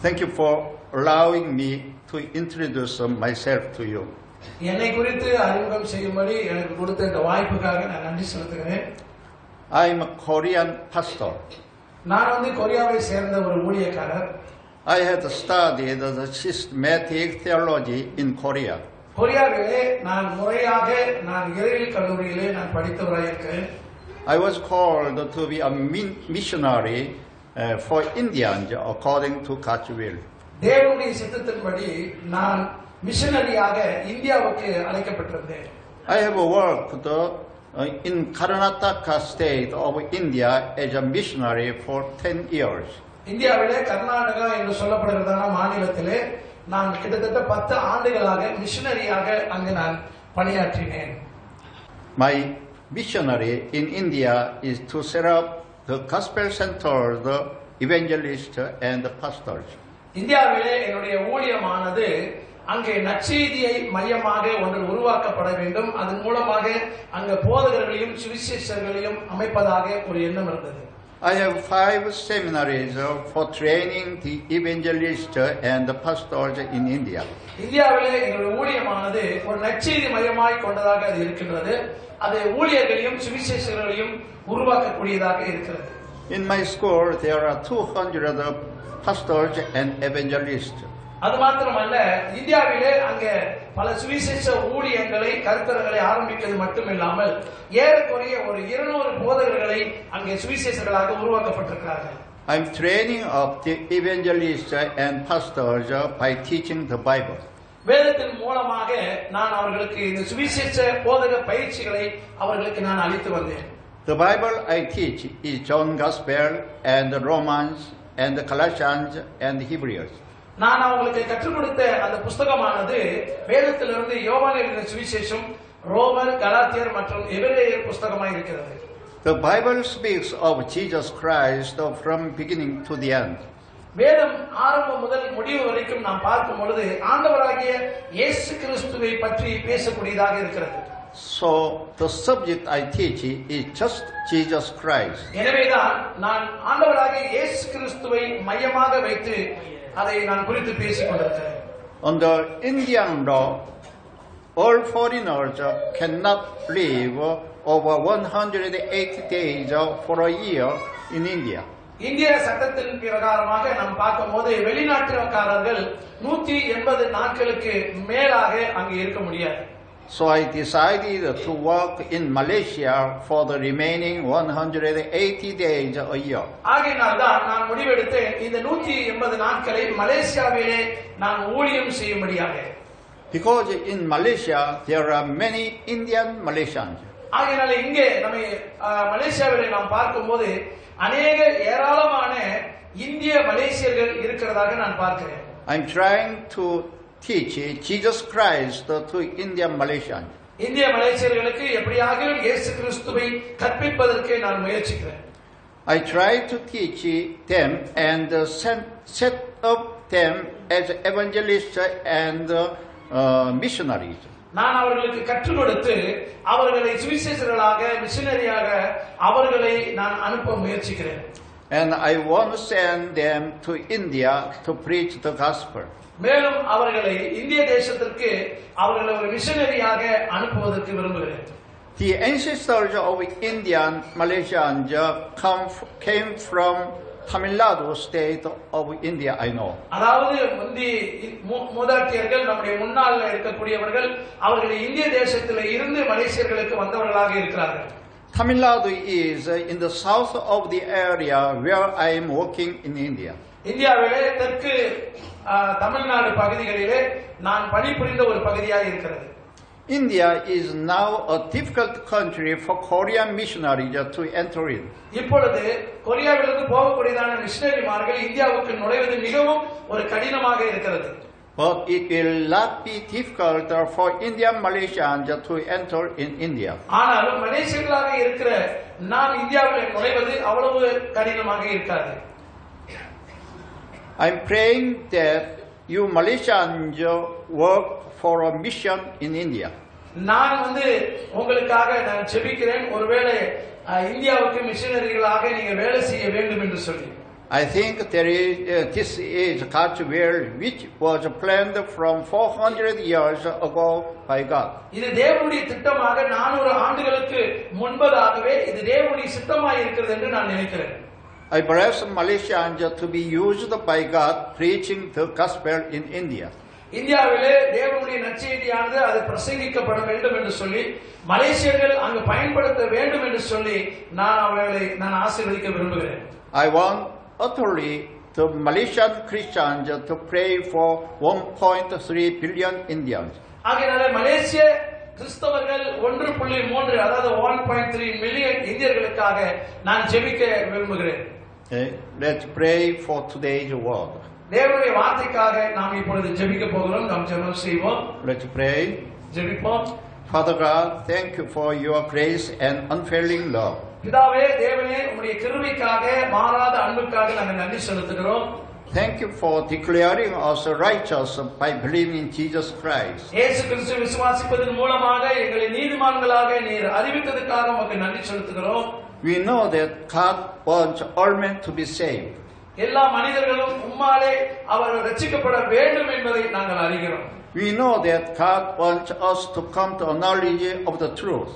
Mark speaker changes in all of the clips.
Speaker 1: Thank you for allowing me to introduce myself to you.
Speaker 2: என்னை குறித்து அறிமுகம் செய்யும்படி எனக்கு கொடுத்த இந்த வாய்ப்புக்காக நான் நன்றி செலுத்துகிறேன்.
Speaker 1: I am a Korean pastor.
Speaker 2: நான் கொரியாவை சேர்ந்த ஒரு ஊழியக்காரர்.
Speaker 1: I had studied the systematic theology in Korea.
Speaker 2: கொரியாவிலே நான் முறையாக இறையியல் கல்லூரியிலே நான் படித்தவராக இருக்கிறேன்.
Speaker 1: I was called to be a missionary for Indians according to God's will.
Speaker 2: தேவனுடைய சித்தத்தின்படி நான் மிஷனரியாக இந்தியாவுக்கு அழைக்கப்பட்டிருந்தேன்.
Speaker 1: I have worked in Karnataka state of India as a missionary for 10 years.
Speaker 2: இந்தியாவிலே கர்நாடகா என்று சொல்லப்படுகிறதான மாநிலத்திலே நான் கிட்டத்தட்ட 10 ஆண்டுகளாக மிஷனரியாக அங்கு நான் பணியாற்றினேன்.
Speaker 1: My missionary in India is to set up the gospel centers, the evangelists and the pastors.
Speaker 2: இந்தியாவிலே என்னுடைய ஊழியமானது அங்கே நற்செய்தியை மையமாக ஒன்று உருவாக்கப்பட வேண்டும். அதன் மூலமாக அங்கு போதகர்களையும் சுவிசேஷகர்களையும் அமைப்பதாக ஒரு எண்ணம் இருந்தது.
Speaker 1: I have 5 seminaries for training the evangelists and the pastors in India.
Speaker 2: இந்தியாவிலே எங்களுடைய ஊழியமானது ஒரு நற்செய்தி மையமாய் கொண்டதாக அது இருக்கின்றது. அது ஊழியர்களையும் சுவிசேஷகர்களையும் உருவாக்கக்கூடியதாக இருக்கிறது.
Speaker 1: In my school there are 200 pastors and evangelists.
Speaker 2: அது மாத்திரமல்ல, இந்தியாவிலே அங்கே பல சுவிசேஷ ஊழியங்களை கருத்தரங்களை ஆரம்பிக்கிறது மட்டுமில்லாமல் ஏறக்குறைய ஒரு 200 போதகர்களை அங்கே சுவிசேஷர்களாக உருவாக்கப்பட்டிருக்கிறார்கள்.
Speaker 1: I am training up the evangelists and pastors by teaching the Bible.
Speaker 2: வேதத்தின் மூலமாக நான் அவர்களுக்கு இந்த சுவிசேஷ போதக பயிற்சிகளை அவர்களுக்கு நான் அளித்து வந்தேன்.
Speaker 1: The Bible I teach is John Gospel and Romans and Colossians and Hebrews.
Speaker 2: நான் அவங்களுக்கு கற்றுக் கொடுத்த அந்த புத்தகமானது வேதத்திலிருந்து யோவான் எழுதின சுவிசேஷம், ரோமர், கலாத்தியர் மற்றும் எபிரேயர் புத்தகமாய் இருக்கிறது.
Speaker 1: The Bible speaks of Jesus Christ from beginning to the end.
Speaker 2: வேதம் ஆரம்பம் முதல் முடிவு வரைக்கும் நாம் பார்க்கும் பொழுது ஆண்டவராகிய இயேசு கிறிஸ்துவை பற்றி பேசக்கூடியதாக இருக்கிறது.
Speaker 1: So the subject I teach is just Jesus Christ.
Speaker 2: எனவேதான் நான் ஆண்டவராகிய இயேசு கிறிஸ்துவை மையமாக வைத்து அதை நான் குறித்து பேசிக் கொண்டிருக்கிறேன்.
Speaker 1: Under Indian law, all foreigners cannot live over 180 days for a year in India.
Speaker 2: இந்திய சட்டத்தின் பிரகாரமாக நாம் பார்க்கும்போது வெளிநாட்டுக்காரர்கள் 180 நாட்களுக்கு மேலாக அங்கு இருக்க முடியாது.
Speaker 1: So I decided to work in Malaysia for the remaining 180 days a year.
Speaker 2: ஆகையினால் தான் நான் முடிவெடுத்தேன் இந்த 180 நாட்களை மலேசியாவிலே நான் ஊழியம் செய்யும்படியாக.
Speaker 1: Because in Malaysia there are many Indian Malaysians.
Speaker 2: ஆகையினால இங்கே நம்ம மலேசியாவிலே நாம் பார்க்கும்போது அநேக ஏராளமான இந்திய மலேசியர்கள் இருக்கிறதாக நான் பார்க்கிறேன்.
Speaker 1: I'm trying to teach Jesus Christ to Indian Malaysians.
Speaker 2: இந்திய மலேசியர்களுக்கு எப்படியாகிலும் இயேசு கிறிஸ்துவை கற்பிப்பதற்கு நான் முயற்சிக்கிறேன்.
Speaker 1: I try to teach them and set up them as evangelists and missionaries.
Speaker 2: நான் அவர்களுக்கு கற்றுக் கொடுத்து அவர்களை சுவிசேஷர்களாக மிஷனரியாக அவர்களை நான் அனுப்ப முயற்சிக்கிறேன்.
Speaker 1: And I want to send them to India to preach the gospel.
Speaker 2: மேலும் அவர்களை இந்திய தேசத்திற்கு அவர்களை ஒரு மிஷனரியாக அனுப்புவதற்கு விரும்புகிறேன்.
Speaker 1: The ancestors of Indian Malaysians came from Tamil Nadu state of India, I know.
Speaker 2: அதாவது மூதாட்டியர்கள் நம்முடைய முன்னால் இருக்கக்கூடியவர்கள் அவர்கள் இந்திய தேசத்தில் இருந்து மலேசியர்களுக்கு வந்தவர்களாக இருக்கிறார்கள்.
Speaker 1: Tamil Nadu is in the south of the area where I am working in India.
Speaker 2: இந்தியாவிலே தெற்கு தமிழ்நாடு பகுதிகளிலே நான் பணிபுரிந்த ஒரு பகுதியாக இருக்கிறது.
Speaker 1: India is now a difficult country for Korean missionaries to enter in.
Speaker 2: இப்பொழுது கொரியாவிலிருந்து போகக்கூடியதான மிஷனரிமார்கள் இந்தியாவுக்கு நுழைவது மிகவும் ஒரு கடினமாக இருக்கிறது.
Speaker 1: But it will not be difficult for Indian Malaysians to enter in India.
Speaker 2: ஆனாலும் மலேசியர்களாக இருக்கிற நாம் இந்தியாவில் நுழைவது அவ்வளவு கடினமாக இருக்காது.
Speaker 1: I'm praying that you Malaysians work for a mission in India.
Speaker 2: நான் உங்களுக்காக நான் ஜெபிக்கிறேன். ஒருவேளை இந்தியாவுக்கு மிஷனரிகளாக நீங்க வேலை செய்ய வேண்டும் என்று சொல்லி.
Speaker 1: I think this is God's will, which was planned from 400 years ago by God.
Speaker 2: இது தேவனுடைய திட்டமாக 400 ஆண்டுகளுக்கு முன்பதாகவே இது தேவனுடைய சித்தமாக இருக்கிறது என்று நான் நினைக்கிறேன்.
Speaker 1: I bless Malaysians to be used by God preaching the gospel in India.
Speaker 2: இந்தியாவிலே தேவனுடைய நற்செய்தியானது அது பிரசங்கிக்கப்பட வேண்டும் என்று சொல்லி மலேசியர்கள் அங்கு பயன்படுத்த வேண்டும் என்று சொல்லி நான் ஆசீர்வதிக்க விரும்புகிறேன்.
Speaker 1: I want utterly the Malaysian Christians to pray for 1.3 billion Indians.
Speaker 2: ஆகையால மலேசிய கிறிஸ்தவர்கள் 1.3 அதாவது 1.3 மில்லியன் இந்தியர்களுக்காக நான் ஜெபிக்க விரும்புகிறேன்.
Speaker 1: Let's pray for today's word.
Speaker 2: தேவனுடைய வார்த்தைக்காக நாம் இப்பொழுது ஜெபிக்க போகிறோம். நாம் ஜெபம் செய்வோம்.
Speaker 1: Let's pray.
Speaker 2: ஜெபிப்போம்.
Speaker 1: Father God, thank you for your grace and unfailing love.
Speaker 2: பிதாவே தேவனே உம்முடைய கிருபைக்காக மாறாத அன்புக்காக நாங்கள் நன்றி செலுத்துகிறோம்.
Speaker 1: Thank you for declaring us righteous by believing in Jesus Christ.
Speaker 2: இயேசு கிறிஸ்துவை விசுவாசிப்பதன் மூலமாக எங்களை நீதிமான்களாக நீர் அறிவித்ததற்காக உமக்கு நன்றி செலுத்துகிறோம்.
Speaker 1: We know that God wants all men to be saved.
Speaker 2: எல்லா மனிதர்களும் உம்மாலே அவர்கள் ரட்சிக்கப்பட வேண்டும் என்பதை நாங்கள் அறிகிறோம்.
Speaker 1: We know that God wants us to come to a knowledge of the truth.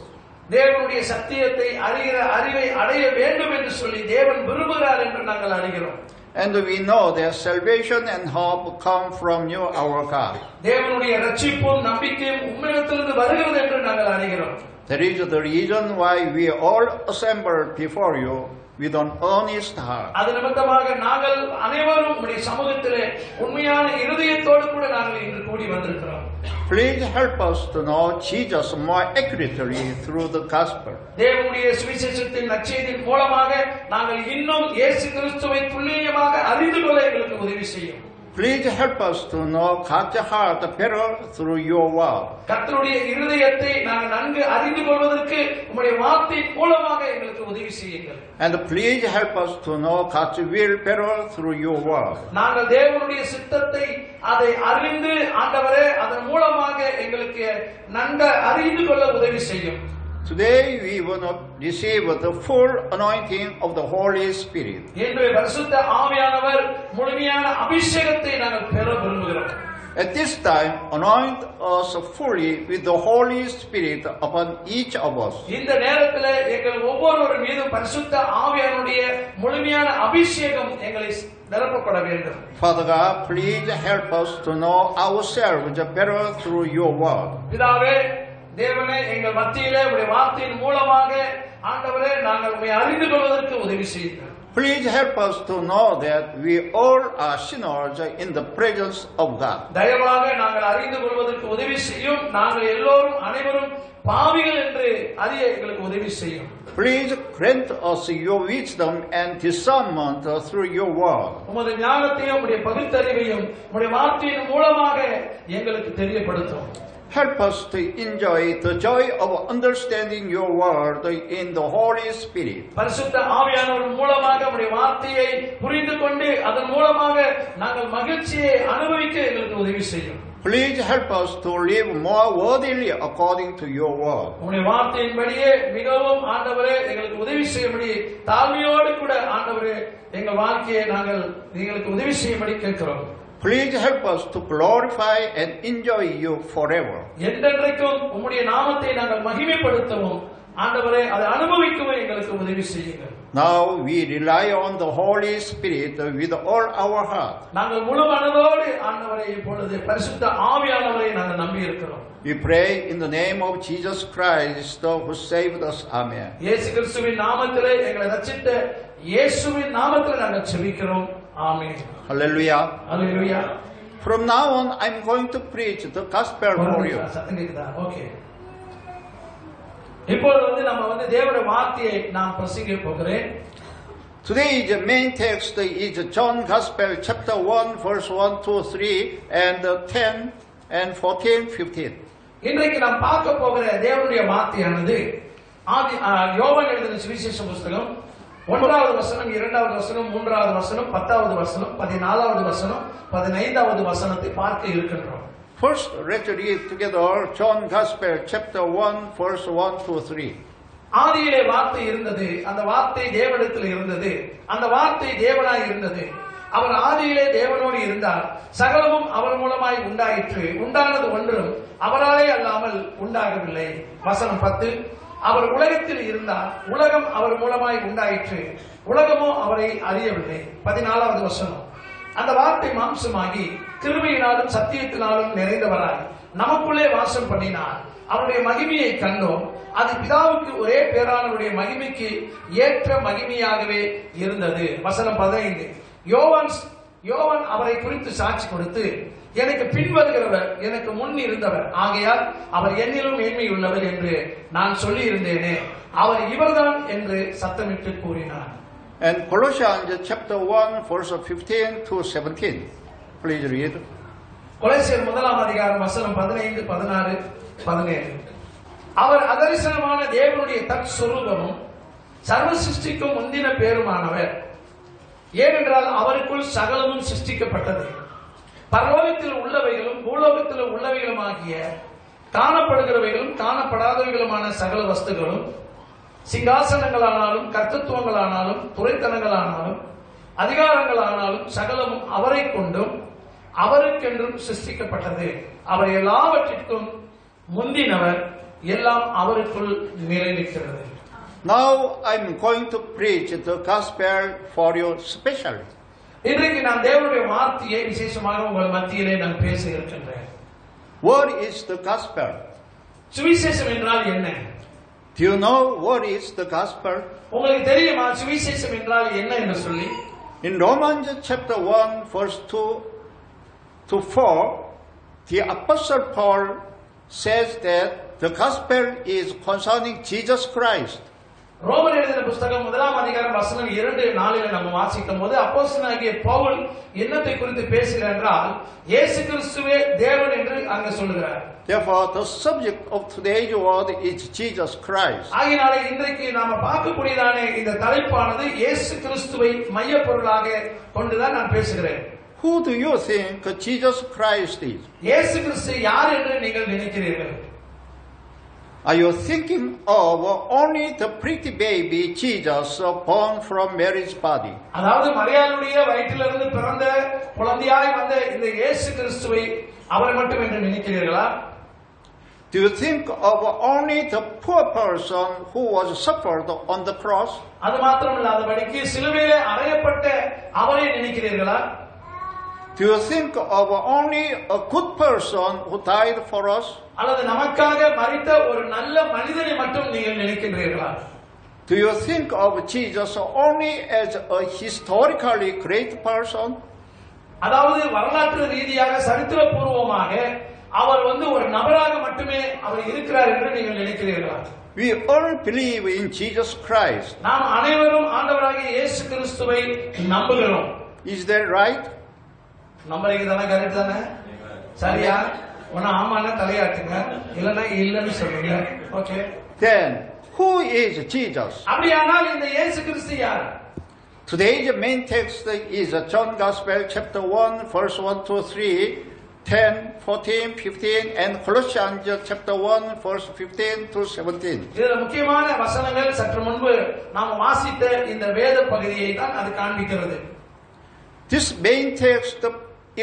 Speaker 2: தேவனுடைய சத்தியத்தை அறிகிற அறிவை அடைய வேண்டும் என்று சொல்லி தேவன் விரும்புகிறார் என்று நாங்கள் அறிகிறோம்.
Speaker 1: And we know that salvation and hope come from you, our God.
Speaker 2: தேவனுடைய ரட்சிப்பும் நம்பிக்கையும் உம்மிடத்திலிருந்து வருகிறது என்று நாங்கள் அறிகிறோம்.
Speaker 1: That is the reason why we all assemble before you with an honest heart.
Speaker 2: அது நிமித்தமாக நாங்கள் அனைவரும் உம்முடைய சமூகத்திலே உண்மையான இருதயத்தோடு கூட நாங்கள் இன்று கூடி வந்திருக்கிறோம்.
Speaker 1: Please help us to know Jesus more accurately through the gospel.
Speaker 2: தேவனுடைய சுவிசேஷத்தின் நற்செய்தியின் மூலமாக நாங்கள் இன்னும் இயேசு கிறிஸ்துவை துல்லியமாக அறிந்து கொள்ள எங்களுக்கு உதவி செய்யும்.
Speaker 1: Please help us to know God's heart better through your word.
Speaker 2: கர்த்தருடைய இருதயத்தை நாங்கள் நன்கு அறிந்து கொள்வதற்கு உம்முடைய வார்த்தையின் மூலமாக எங்களுக்கு உதவி செய்யுங்கள்.
Speaker 1: And please help us to know God's will better through your word.
Speaker 2: நாங்கள் தேவனுடைய சித்தத்தை அதை அறிந்து ஆண்டவரே அதன் மூலமாக எங்களுக்கு நன்கு அறிந்து கொள்ள உதவி செய்யும்.
Speaker 1: Today we will not receive the full anointing of the Holy Spirit.
Speaker 2: இன்று பரிசுத்த ஆவியானவர் முழுமையான அபிஷேகத்தை நாங்கள் பெற விரும்புகிறோம்.
Speaker 1: At this time, anoint us fully with the Holy Spirit upon each of us.
Speaker 2: இந்த நேரத்தில் எங்கள் ஒவ்வொருவர் மீதும் பரிசுத்த ஆவியானுடைய முழுமையான அபிஷேகம் எங்களை நிரப்பப்பட வேண்டும்.
Speaker 1: Father God, please help us to know ourselves better through your word.
Speaker 2: பிதாவே தேவனே எங்கள் மத்தியிலே உம்முடைய வார்த்தையின் மூலமாக ஆண்டவரே நாங்கள் உம்மை அறிந்து கொள்வதற்கு உதவி செய்யுங்கள்.
Speaker 1: Please help us to know that we all are sinners in the presence of God.
Speaker 2: தயவாக நாங்கள் அறிந்து கொள்வதற்கு உதவி செய்யும். நாங்கள் எல்லோரும் அனைவரும் பாவிகள் என்று அறிய எங்களுக்கு உதவி செய்யும்.
Speaker 1: Please grant us your wisdom and discernment through your word.
Speaker 2: உமது ஞானத்தையும் உம்முடைய பகுத்தறிவையும் உம்முடைய வார்த்தையின் மூலமாக எங்களுக்கு தெரியப்படுத்தும்.
Speaker 1: Help us to enjoy the joy of understanding your word in the Holy Spirit.
Speaker 2: பரிசுத்த ஆவியானவர் மூலமாக உம்முடைய வார்த்தையை புரிந்து கொண்டு அதன் மூலமாக நாங்கள் மகிழ்ச்சியை அனுபவிக்க எங்களுக்கு உதவி செய்யும்.
Speaker 1: Please help us to live more worthily according to your word.
Speaker 2: உம்முடைய வார்த்தையின்படியே மிகவும் ஆண்டவரே எங்களுக்கு உதவி செய்யும்படி தாழ்மையோடு கூட ஆண்டவரே எங்கள் வாழ்க்கையை நாங்கள் எங்களுக்கு உதவி செய்யும்படி கேட்கிறோம்.
Speaker 1: Please help us to glorify and enjoy you forever.
Speaker 2: என்றென்றைக்கும் உம்முடைய நாமத்தை நாங்கள் மகிமைப்படுத்தவும் ஆண்டவரே அதை அனுபவிக்கவும் எங்களுக்கு உதவி செய்யுங்கள்.
Speaker 1: Now we rely on the Holy Spirit with all our heart.
Speaker 2: நாங்கள் முழு மனதோடு ஆண்டவரை இப்பொழுது பரிசுத்த ஆவியானவரை நாங்கள் நம்பி இருக்கிறோம்.
Speaker 1: We pray in the name of Jesus Christ who saved us. Amen.
Speaker 2: இயேசு கிறிஸ்துவின் நாமத்திலே எங்களை ரட்சித்த இயேசுவின் நாமத்திலே நாங்கள் ஜெபிக்கிறோம். ஆமென்.
Speaker 1: Hallelujah.
Speaker 2: Hallelujah.
Speaker 1: From now on I'm going to preach the gospel for you.
Speaker 2: Okay. இப்பொழுது நம்ம தேவனுடைய வார்த்தையை நான் பிரசங்கிக்க போகிறேன்.
Speaker 1: Today the main text is John Gospel chapter 1 verse 1 2 3 and 10 and 14 15.
Speaker 2: இன்றைக்கு நாம் பார்க்க போகிற தேவனுடைய வார்த்தையானது யோவான் எழுதின சுவிசேஷ புத்தகம் 1வது வசனம் 2வது வசனம் 3வது வசனம் 10வது வசனம் 14வது வசனம் 15வது வசனத்தை பார்க்க இருக்கின்றோம்.
Speaker 1: First let's read together John Gospel chapter 1 verse 1 2 3.
Speaker 2: ஆதியிலே வார்த்தை இருந்தது, அந்த வார்த்தை தேவனிடத்தில் இருந்தது, அந்த வார்த்தை தேவனாய் இருந்தது. அவர் ஆதியிலே தேவனோடு இருந்தார். சகலமும் அவர் மூலமாய் உண்டாயிற்று. உண்டானது ஒன்றும் அவராலே அல்லாமல் உண்டாகவில்லை. வசனம் 10. அவர் உலகத்தில் இருந்தார். உலகம் அவர் மூலமாய் உண்டாயிற்று. உலகமோ அவரை அறியவில்லை. 14வது வசனம். அந்த வார்த்தை மாம்சமாகி கிருபையினாலும் சத்தியத்தினாலும் நிறைந்தவராய் நமக்குள்ளே வாசம் பண்ணினார். அவருடைய மகிமையை கண்டோம். அது பிதாவுக்கு ஒரே பேரானவருடைய மகிமைக்கு ஏற்ற மகிமையாகவே இருந்தது. வசனம் 15. யோவான் அவரை குறித்து சாட்சி கொடுத்து, எனக்கு பின்வருகிறவர் எனக்கு முன் இருந்தவர், ஆகையால் அவர் என்னிலும் மேன்மையுள்ளவர் என்று நான் சொல்லி இருந்தேனே, அவர் இவர்தான் என்று சத்தமிட்டு கூறினார்.
Speaker 1: And Colossians chapter 1 verse 15 to 17. Please read.
Speaker 2: கொலோசியர் 1ஆம் அதிகாரம் வசனம் 15, 16, 17. அவர் அதரிசனமான தேவனுடைய தற்ஸ்வரூபமும் சர்வ சிருஷ்டிக்கும் முந்தின பேருமானவர். ஏனென்றால் அவருக்குள் சகலமும் சிருஷ்டிக்கப்பட்டது. பரலோகத்தில் உள்ளவைகளும் பூலோகத்தில் உள்ளவைகளும் ஆகிய காணப்படுகிறவைகளும் காணப்படாதவைகளுமான சகல வஸ்துகளும், சிங்காசனங்களானாலும் கர்த்தத்துவங்களானாலும் துரைத்தனங்களானாலும் அதிகாரங்களானாலும் சகலமும் அவரை கொண்டும் அவருக்கென்றும் சிருஷ்டிக்கப்பட்டது. அவர் எல்லாவற்றிற்கும் முந்தினவர், எல்லாம் அவருக்குள் நிறைநிற்கிறது.
Speaker 1: Now I'm going to preach the gospel for you specially.
Speaker 2: இன்றைக்கு நான் தேவனுடைய வார்த்தையை விசேஷமாக உங்கள் மத்தியிலே நான் பேச இருக்கின்றேன்.
Speaker 1: What is the gospel?
Speaker 2: சுவிசேஷம் என்றால் என்ன?
Speaker 1: Do you know what is the gospel?
Speaker 2: உங்களுக்கு தெரியுமா சுவிசேஷம் என்றால் என்ன என்று சொல்லி?
Speaker 1: In Romans chapter 1 verse 2 to 4, the Apostle Paul says that the gospel is concerning Jesus Christ.
Speaker 2: ரோமர் எழுதின புத்தகம் 1ஆம் அதிகாரம் வசனம் 2-4 நம்ம வாசிக்கும் போது அப்போஸ்தலனாகிய பவுல் என்னத்தை குறித்து பேசுகிறார் என்றால், இயேசு கிறிஸ்துவே தேவன் என்று அங்க சொல்கிறார்.
Speaker 1: Therefore, the subject of today's word is Jesus Christ.
Speaker 2: ஆகையாலே இன்றைக்கு நாம பார்க்கக்கூடியதான இந்த தலைப்பானது இயேசு கிறிஸ்துவை மையப்பொருளாக கொண்டுதான் நான் பேசுகிறேன்.
Speaker 1: Who do you think Jesus Christ is?
Speaker 2: இயேசு கிறிஸ்து யார் என்று நீங்கள் நினைக்கிறீர்கள்?
Speaker 1: Are you thinking of only the pretty baby Jesus born from Mary's body?
Speaker 2: அதாவது மரியாளுடைய வயிற்றிலிருந்து பிறந்த குழந்தையாய் வந்த இந்த இயேசு கிறிஸ்துவை அவர் மட்டும் என்று நினைக்கிறீர்களா?
Speaker 1: Do you think of only the poor person who was suffered on the cross?
Speaker 2: அது மாத்திரமல்லாதபடிக்கு சிலுவையிலே அறையப்பட்ட அவரை நினைக்கிறீர்களா?
Speaker 1: Do you think of only a good person who died for us?
Speaker 2: அல்லது நமக்காக மரித்த ஒரு நல்ல மனிதனை மட்டும் நீங்கள் நினைக்கின்றீர்களா?
Speaker 1: Do you think of Jesus only as a historically great person?
Speaker 2: அதாவது வரலாற்று ரீதியாக சரித்திரபூர்வமாக அவர் ஒரு நபராக மட்டுமே அவர் இருக்கிறார் என்று நீங்கள் நினைக்கிறீர்களா?
Speaker 1: We all believe in Jesus Christ.
Speaker 2: நாம் அனைவரும் ஆண்டவராகிய இயேசு கிறிஸ்துவை நம்புகிறோம்.
Speaker 1: Is that right?
Speaker 2: நம்புறீங்க தானே? கரெக்ட் தானே? சரியா? ஒண்ணு ஆமான்னா தலையாட்டுங்க, இல்லன்னா இல்லன்னு சொல்லுங்க. Okay.
Speaker 1: Then who is Jesus?
Speaker 2: அப்படியானால் இந்த இயேசு கிறிஸ்து யார்?
Speaker 1: Today's main text is John Gospel chapter 1 verse 1 to 3, 10, 14, 15 and Colossians chapter 1 verse 15 to 17.
Speaker 2: இதுல முக்கியமான வசனங்கள் சற்று முன்பு நாம் வாசித்த இந்த வேத பகுதியை தான் அது காண்பிக்கிறது.
Speaker 1: This main text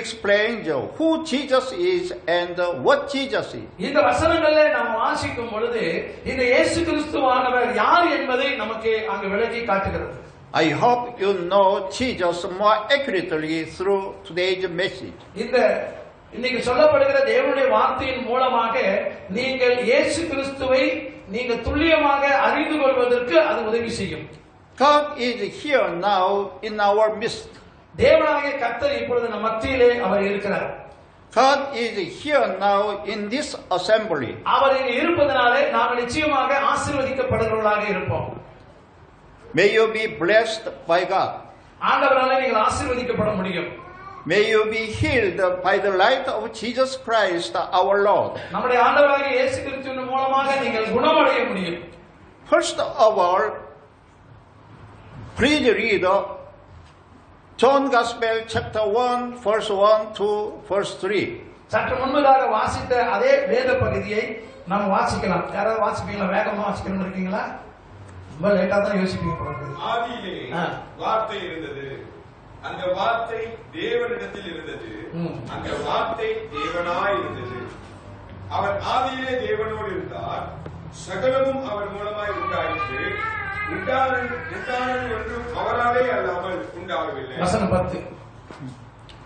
Speaker 1: explains who Jesus is and what Jesus is.
Speaker 2: இந்த வசனங்களை நாம் வாசிக்கும் பொழுது இந்த இயேசு கிறிஸ்துவானவர் யார் என்பதை நமக்கு அங்கு விளக்கி காட்டுகிறது.
Speaker 1: I hope you know Jesus more accurately through today's message.
Speaker 2: இன்னைக்கு சொல்லப்படுகிற தேவனுடைய வார்த்தையின் மூலமாக நீங்கள் இயேசு கிறிஸ்துவை நீங்க துல்லியமாக அறிந்து கொள்வதற்கு அது உதவி செய்யும்.
Speaker 1: God is here now in our midst.
Speaker 2: தேவனாகிய கர்த்தர் இப்பொழுது நம் மத்தியிலே அவர் இருக்கிறார்.
Speaker 1: God is here now in this assembly.
Speaker 2: அவர் இங்கே இருப்பதனாலே நாம் நிச்சயமாக ஆசீர்வதிக்கப்படுகிறவர்களாக இருப்போம்.
Speaker 1: May you be blessed by God.
Speaker 2: ஆண்டவராலே நீங்கள் ஆசீர்வதிக்கப்பட முடியும்.
Speaker 1: May you be healed by the light of Jesus Christ our Lord.
Speaker 2: நம்முடைய ஆண்டவராகிய இயேசு கிறிஸ்துவின் மூலமாக நீங்கள் குணமடைய முடியும்.
Speaker 1: First of all, please read John Gospel chapter 1 verse 1 to verse 3.
Speaker 2: சற்று முன்பதாக வாசித்த அதே வேத பகுதியை நாம் வாசிக்கலாம். யாராவது வாசிப்பீங்களா? வேகமா வாசிக்கணும் இருக்கீங்களா? ரொம்ப லேட்டா தான் யோசிப்பீங்க போல இருக்கு.
Speaker 3: ஆதியிலே வார்த்தை இருந்தது, அந்த வார்த்தை தேவனிடத்தில் இருந்தது, அந்த வார்த்தை தேவனாய் இருந்தது. அவர் ஆதியிலே தேவனோடு இருந்தார், சகலமும் அவர் மூலமாய் உண்டாயிற்று. உண்டானது ஒன்றும் அவராலே அல்லாமல் உண்டாகவில்லை.
Speaker 2: வசனம் 10.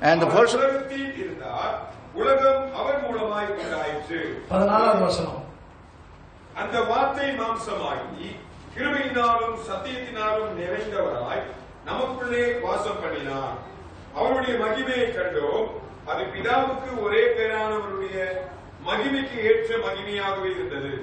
Speaker 1: And the first
Speaker 3: உலகத்தில் இருந்தார், உலகம் அவர் மூலமாய் உண்டாயிற்று.
Speaker 2: 14வது வசனம்.
Speaker 3: அந்த வார்த்தை மாம்சமாகி கிருபையினாலும் சத்தியத்தினாலும் நிறைந்தவராய் நமக்குள்ளே வாசம் பண்ணினார். அவருடைய மகிமையை கண்டோம். அது பிதாவுக்கு ஒரே பேரானவருடைய மகிமைக்கு ஏற்ற மகிமையாகவே இருந்தது.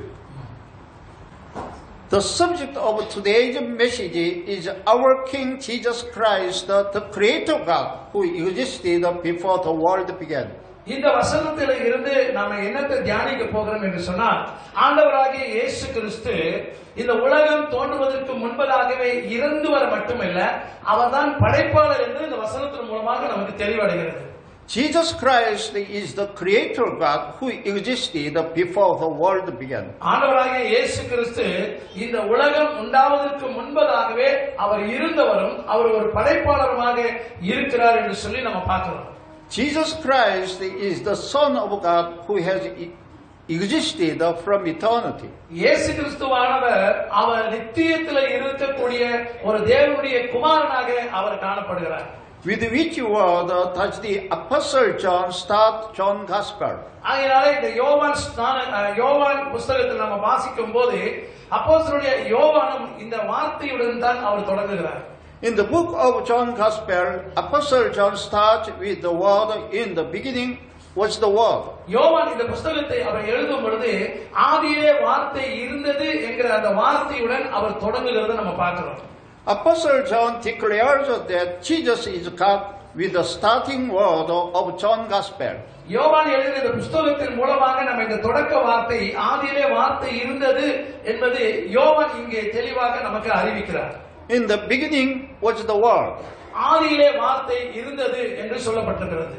Speaker 1: The subject of today's message is our King Jesus Christ, the Creator God, who existed before the world began.
Speaker 2: இந்த வசனத்தில இருந்து நாம என்னத்தை தியானிக்க போகிறோம் என்று சொன்னால், ஆண்டவராகிய இயேசு கிறிஸ்து இந்த உலகம் தோன்றுவதற்கு முன்பதாகவே இருந்தவர் மட்டுமல்ல, அவர்தான் படைப்பாளர் என்று இந்த வசனத்தின் மூலமாக நமக்கு தெளிவடைகிறது.
Speaker 1: Jesus Christ is the Creator God who existed before the world began.
Speaker 2: ஆண்டவராகிய இயேசு கிறிஸ்து இந்த உலகம் உண்டாவதற்கு முன்பதாகவே அவர் இருந்தவரும் அவர் ஒரு படைப்பாளருமாக இருக்கிறார் என்று சொல்லி நம்ம பார்க்கிறோம்.
Speaker 1: Jesus Christ is the Son of God who has existed from eternity.
Speaker 2: இயேசு கிறிஸ்துவானவர் அவர் நித்தியத்தில் இருக்கக்கூடிய ஒரு தேவனுடைய குமாரனாக அவர் காணப்படுகிறார்.
Speaker 1: With which word does the Apostle John start John Gospel?
Speaker 2: ஆகையால இந்த யோவான் புத்தகத்தில் நம்ம வாசிக்கும் போது அப்போஸ்தலனுடைய யோவானும் இந்த வார்த்தையுடன் தான் அவர் தொடங்குகிறார்.
Speaker 1: In the book of John Gospel, Apostle John starts with the word. In the beginning was the word.
Speaker 2: யோவான் இந்த புத்தகத்தை அவர் எழுதும் பொழுது ஆதியிலே வார்த்தை இருந்தது என்கிற அந்த வார்த்தையுடன் அவர் தொடங்குகிறதை நம்ம பார்க்கிறோம்.
Speaker 1: Apostle John declares that Jesus is God with the starting word of John Gospel.
Speaker 2: யோவான் எழுதின இந்த புத்தகத்தின் மூலமாக நம்ம இந்த தொடக்க வார்த்தை ஆதியிலே வார்த்தை இருந்தது என்பது யோவான் இங்கே தெளிவாக நமக்கு அறிவிக்கிறார்.
Speaker 1: In the beginning was the word.
Speaker 2: ஆதியிலே வார்த்தை இருந்தது என்று சொல்லப்பட்டிருக்கிறது.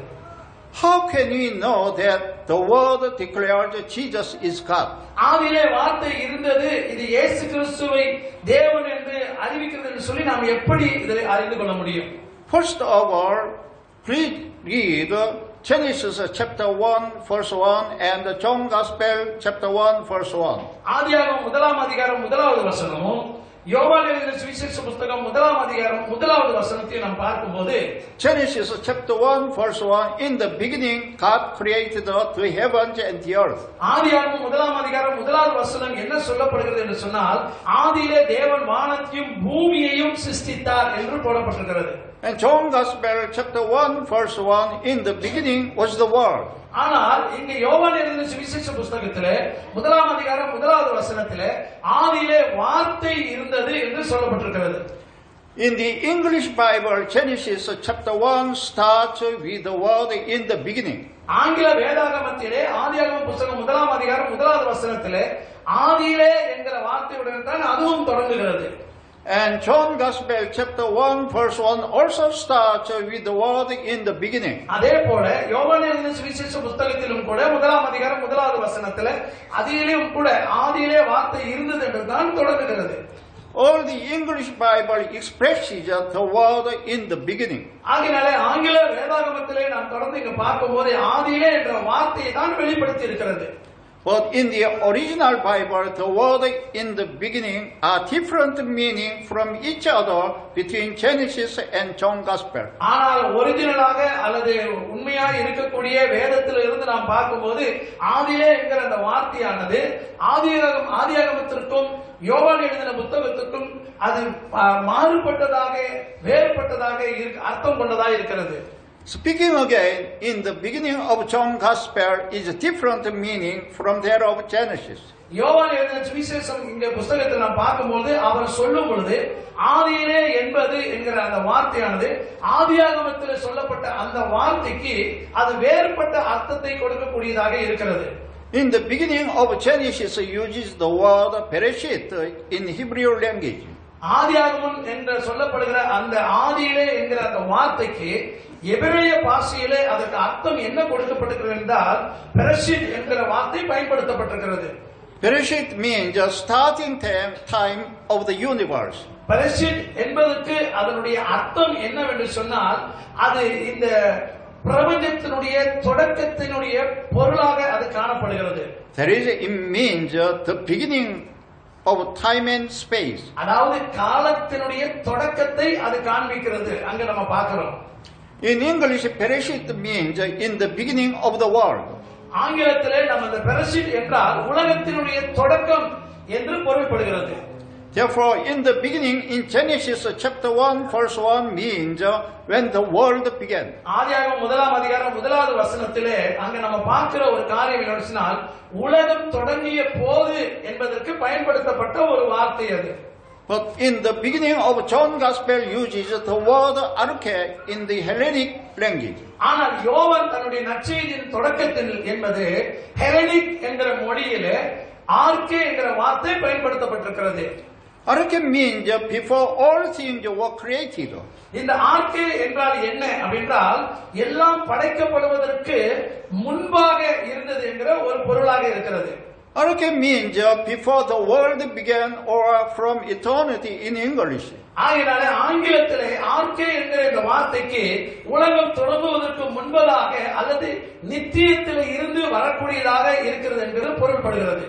Speaker 1: How can we know that the word declared Jesus is God?
Speaker 2: ஆதியிலே வார்த்தை இருந்தது, இது இயேசு கிறிஸ்துவை தேவன் என்று அறிவிக்கிறது என்று சொல்லி நாம் எப்படி இதை அறிந்து கொள்ள முடியும்?
Speaker 1: First of all, please read Genesis chapter 1 verse 1 and John Gospel chapter 1 verse 1.
Speaker 2: ஆதியாகமம் 1ஆம் அதிகாரம் 1வது வசனமும் யோவான் எழுதின சுவிசேஷ புத்தகம் 1ஆம் அதிகாரம் 1வது வசனத்தை நாம் பார்க்கும்போது
Speaker 1: Genesis chapter 1 verse 1, in the beginning God created the heavens and the earth.
Speaker 2: ஆதியாகமம் 1ஆம் அதிகாரம் 1வது வசனம் என்ன சொல்லப்படுகிறது என்று சொன்னால், ஆதியிலே தேவன் வானத்தையும் பூமியையும் சிருஷ்டித்தார் என்று போடப்பட்டிருக்கிறது.
Speaker 1: And John Gospel chapter 1 verse 1, in the beginning was the word.
Speaker 2: ஆனால் இங்க யோவான் எழுதின சுவிசேஷ புத்தகத்திலே 1ஆம் அதிகாரம் 1வது வசனத்திலே ஆதியிலே வார்த்தை இருந்தது என்று சொல்லப்பட்டிருக்கிறது.
Speaker 1: In the English Bible, Genesis chapter 1 starts with the word in the beginning.
Speaker 2: ஆங்கில வேதாகமத்திலே ஆதியாகமம் புத்தகம் 1ஆம் அதிகாரம் 1வது வசனத்திலே ஆதியிலே என்கிற வார்த்தையுடன் தான் அதுவும் தொடங்குகிறது.
Speaker 1: And John Gospel chapter 1 verse 1 also starts with the word in the beginning.
Speaker 2: அதே போல யோவான் எழுதின சுவிசேஷ புத்தகத்திலும் கூட 1ஆம் அதிகாரம் 1வது வசனத்திலே அதிலேயும் கூட ஆதியிலே வார்த்தை இருந்தது என்று தான் தொடங்குகிறது.
Speaker 1: All the English Bible expresses the word in the beginning.
Speaker 2: ஆகினாலே ஆங்கில வேதாகமத்திலே நாம் தொடர்ந்து இங்க பார்க்கும்போது ஆதியிலே என்ற வார்த்தையை தான் வெளிப்படுத்தி இருக்கிறது.
Speaker 1: But in the original Bible, the word in the beginning are different meaning from each other between Genesis and John Gospel.
Speaker 2: ஆனால் ஒரிஜினலாக அல்லது உண்மையாக இருக்கக்கூடிய வேதத்தில் இருந்து நாம் பார்க்கும்போது ஆதியிலே என்கிற அந்த வார்த்தையானது ஆதியாகமத்திற்கும் யோவான் எழுதின புத்தகத்துக்கும் அது மாறுபட்டதாக வேறுபட்டதாக அர்த்தம் கொண்டதாக இருக்கிறது.
Speaker 1: Speaking again, in the beginning of John Gospel is a different meaning from that of Genesis.
Speaker 2: யோவான் எழுதின சுவிசேஷம் இந்த புத்தகத்தை நாம் பார்க்கும்போது அவர் சொல்லும் பொழுது ஆதியிலே என்பது என்கிற அந்த வார்த்தையானது ஆதியாகமத்தில் சொல்லப்பட்ட அந்த வார்த்தைக்கு அது வேறுபட்ட அர்த்தத்தை கொடுக்கக்கூடியதாக இருக்கிறது.
Speaker 1: In the beginning of Genesis uses the word Bereshit in Hebrew language.
Speaker 2: ஆதியாகமம் என்று சொல்லப்படுகிற அந்த ஆதியிலே என்கிற அந்த வார்த்தைக்கு எபிரேய பாஷையிலே அதற்கு அர்த்தம் என்ன கொடுக்கப்பட்டிருக்கிறது என்றால் பெரஷித் என்கிற வார்த்தை பயன்படுத்தப்பட்டிருக்கிறது.
Speaker 1: Bereshit means the starting time of the universe.
Speaker 2: Parikshit என்பதற்கு அதனுடைய அர்த்தம் என்னவென்று சொன்னால் அது இந்த பிரபஞ்சத்தினுடைய தொடக்கத்தினுடைய பொருளாக அது காணப்படுகிறது.
Speaker 1: That is, it means the beginning of time and space.
Speaker 2: அதாவது காலத்தினுடைய தொடக்கத்தை அது காண்பிக்கிறது. அங்க நம்ம பார்க்கிறோம்.
Speaker 1: In English, Bereshit means in the beginning of the world.
Speaker 2: ஆங்கிலத்திலே நம்ம இந்த பரிசித் என்றால் உலகத்தினுடைய தொடக்கம் என்று பொருள்படுகிறது.
Speaker 1: Therefore, in the beginning, in Genesis chapter 1, verse 1 means when the world began.
Speaker 2: ஆதியாகமம் 1ஆம் அதிகாரம் 1வது வசனத்திலே அங்க நம்ம பார்க்கிற ஒரு காரியம் என்னவென்றால் உலகம் தொடங்கிய போது என்பதற்கு பயன்படுத்தப்பட்ட ஒரு வார்த்தை அது.
Speaker 1: But in the beginning of John Gospel uses the word arche in the Hellenic language.
Speaker 2: ஆனால் யோவான் தன்னுடைய நற்செய்தியின் தொடக்கத்தில் என்பது ஹெலனிக் என்கிற மொழியிலே ஆர்கே என்கிற வார்த்தை பயன்படுத்தப்பட்டிருக்கிறது.
Speaker 1: Arche means before all things were created.
Speaker 2: இந்த ஆர்கே என்றால் என்ன அப்படின்றால் எல்லாம் படைக்கப்படுவதற்கு முன்பாக இருந்தது என்கிற ஒரு பொருளாக இருக்கிறது.
Speaker 1: Arche means before the world began or from eternity in English.
Speaker 2: ஆகையாலே ஆங்கிலத்திலே ஆர்கே என்கிற இந்த வார்த்தைக்கு உலகம் தொடங்குவதற்கு முன்பதாக அல்லது நித்தியத்திலே இருந்து வரக்கூடியதாக இருக்கிறது என்பது பொருள்படுகிறது.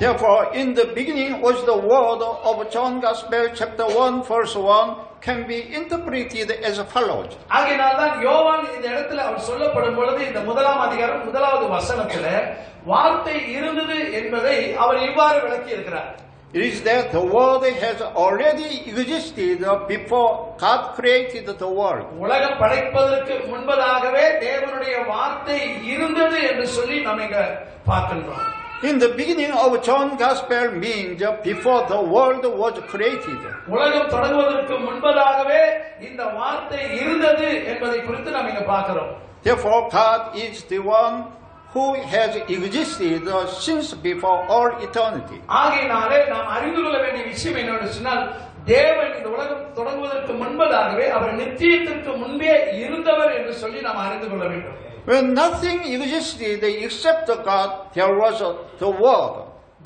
Speaker 1: Therefore, in the beginning was the word of John Gospel chapter 1 verse 1 can be interpreted as follows.
Speaker 2: ஆகையால்தான் யோவான் இந்த இடத்துல அவர் சொல்லப்படும் பொழுது இந்த 1ஆம் அதிகாரம் 1வது வசனத்துல வார்த்தை இருந்தது என்பதை அவர் இவ்வாறு விளக்கி இருக்கிறார்.
Speaker 1: It is that the world has already existed before God created the world.
Speaker 2: உலகம் படைப்பதற்கு முன்பதாகவே தேவனுடைய வார்த்தை இருந்தது என்று சொல்லி நாம் இங்க பார்க்கின்றோம்.
Speaker 1: In the beginning of John Gospel means before the world was created.
Speaker 2: உலகம் தொடங்குவதற்கு முன்பதாகவே இந்த வார்த்தை இருந்தது என்பதை குறித்து நாம் இங்க பார்க்கிறோம்.
Speaker 1: Therefore, God is the one who has existed since before all eternity.
Speaker 2: ஆகையினாலே நாம் அறிந்து கொள்ள வேண்டிய விஷயம் என்னவென்று சொன்னால் தேவன் இந்த உலகம் தொடங்குவதற்கு முன்பதாகவே அவர் நித்தியத்திற்கு முன்பே இருந்தவர் என்று சொல்லி நாம் அறிந்து கொள்ள வேண்டும்.
Speaker 1: When nothing existed except God, there was the Word.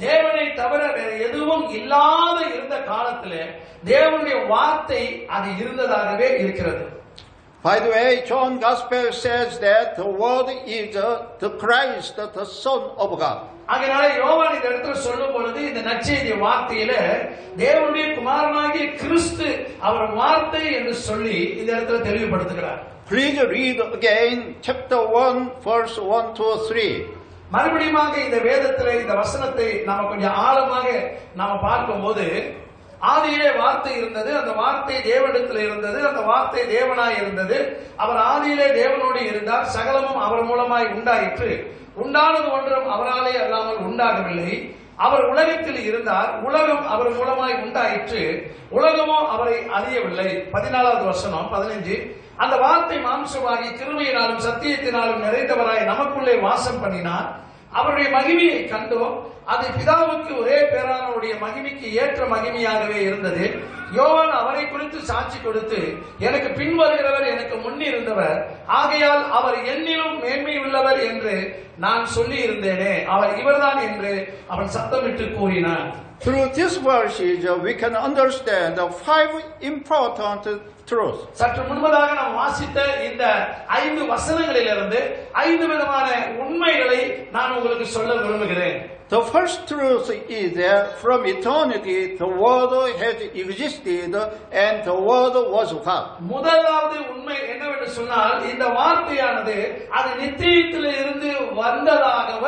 Speaker 2: தேவனை தவிர வேறு எதுவும் இல்லாத இருந்த காலத்திலே தேவனுடைய வார்த்தை அது இருந்ததாகவே இருக்கிறது.
Speaker 1: By the way, John Gospel says that the Word is the Christ, the Son of God.
Speaker 2: ஆகையால யோவான் இந்த இடத்துல சொல்லும் பொழுது இந்த நற்செய்தி வார்த்தையில தேவனுடைய குமாரனாகிய கிறிஸ்து அவர் வார்த்தை என்று சொல்லி இந்த இடத்துல தெளிவுபடுத்துகிறார்.
Speaker 1: Please read again chapter 1 verse 1 to 3.
Speaker 2: மறுபடியுமாக இந்த வேதத்திலே இந்த வசனத்தை நாம கொஞ்சம் ஆழமாக நாம பார்க்கும்போது ஆதியிலே வார்த்தை இருந்தது, அந்த வார்த்தை தேவனிடத்தில் இருந்தது, அந்த வார்த்தை தேவனாய் இருந்தது, அவர் ஆதியிலே தேவனோடு இருந்தார், சகலமும் அவர் மூலமாய் உண்டாயிற்று, உண்டானது ஒன்றும் அவராலே அல்லாமல் உண்டாகவில்லை, அவர் உலகத்தில் இருந்தார், உலகம் அவர் மூலமாய் உண்டாயிற்று, உலகமோ அவரை அறியவில்லை. 14வது வசனம் 15. அந்த வார்த்தை மாம்சமாகி கிருபையினாலும் சத்தியத்தினாலும் நிறைந்தவராய் நமக்குள்ளே வாசம் பண்ணினார், அவருடைய மகிமையை கண்டோம், அது பிதாவுக்கு ஒரே பேரானவருடைய மகிமைக்கு ஏற்ற மகிமையாகவே இருந்தது. யோவான் அவரை குறித்து சாட்சி கொடுத்து, எனக்கு பின்வருகிறவர் எனக்கு முன்னிருந்தவர், ஆகையால் அவர் என்னிலும் மேன்மை உள்ளவர் என்று நான் சொல்லி இருந்தேனே, அவர் இவர்தான் என்று அவன் சத்தமிட்டு கூறினான்.
Speaker 1: Through this verses, we can understand the 5 important truths.
Speaker 2: சற்று முன்பதாக நாம் வாசித்த இந்த 5 வசனங்களிலிருந்து 5 விதமான உண்மைகளை நான் உங்களுக்கு சொல்ல விரும்புகிறேன்.
Speaker 1: The first truth is that from eternity the Word has existed and the Word was God.
Speaker 2: முதலாவது உண்மை என்னவென்று சொன்னால் இந்த வார்த்தையானது அது நித்தியத்தில் இருந்து வந்ததாக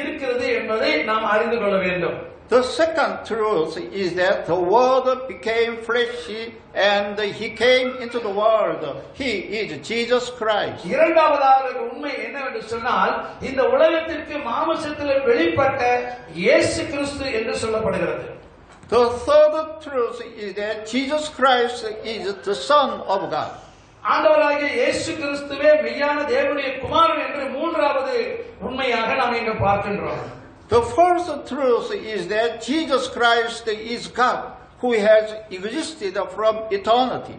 Speaker 2: இருக்கிறது என்பதை நாம் அறிந்து கொள்ள வேண்டும்.
Speaker 1: The second truth is that the Word became flesh and He came into the world. He is Jesus Christ.
Speaker 2: இரண்டாவதாக உண்மை என்னவென்று சொன்னால் இந்த உலகத்திற்கு மாம்சத்தில் வெளிப்பட்ட இயேசு கிறிஸ்து என்று சொல்லப்படுகிறது.
Speaker 1: The third truth is that Jesus Christ is the Son of God.
Speaker 2: ஆண்டவராகிய இயேசு கிறிஸ்துவே மெய்யான தேவனுடைய குமாரன் என்று மூன்றாவது உண்மையாக நாம் இங்கு பார்க்கின்றோம்.
Speaker 1: The fourth truth is that Jesus Christ is God who has existed from eternity.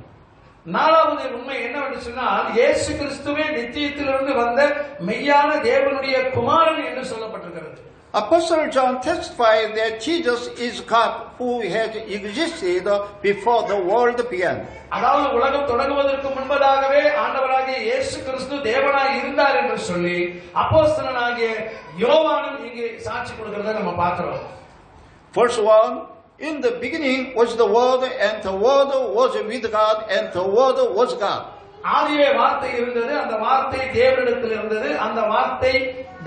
Speaker 2: நாலாவது உண்மை என்னவென்று சொன்னால் இயேசு கிறிஸ்துவே நித்தியத்திலிருந்து வந்த மெய்யான தேவனுடைய குமாரன் என்று சொல்லப்பட்டிருக்கிறது.
Speaker 1: Apostle John testified that Jesus is God who has existed before the world began.
Speaker 2: அதாவது உலகம் தொடங்குவதற்கு முன்பதாகவே ஆண்டவராகிய இயேசு கிறிஸ்து தேவனாய் இருந்தார் என்று சொல்லி அப்போஸ்தலனாகிய யோவானும் இங்கே சாட்சி கொடுக்கிறதை நம்ம பார்க்கிறோம்.
Speaker 1: Verse 1, in the beginning was the Word, and the Word was with God, and the Word was God.
Speaker 2: ஆதியிலே வார்த்தை இருந்தது, அந்த வார்த்தை தேவனிடத்தில் இருந்தது, அந்த வார்த்தை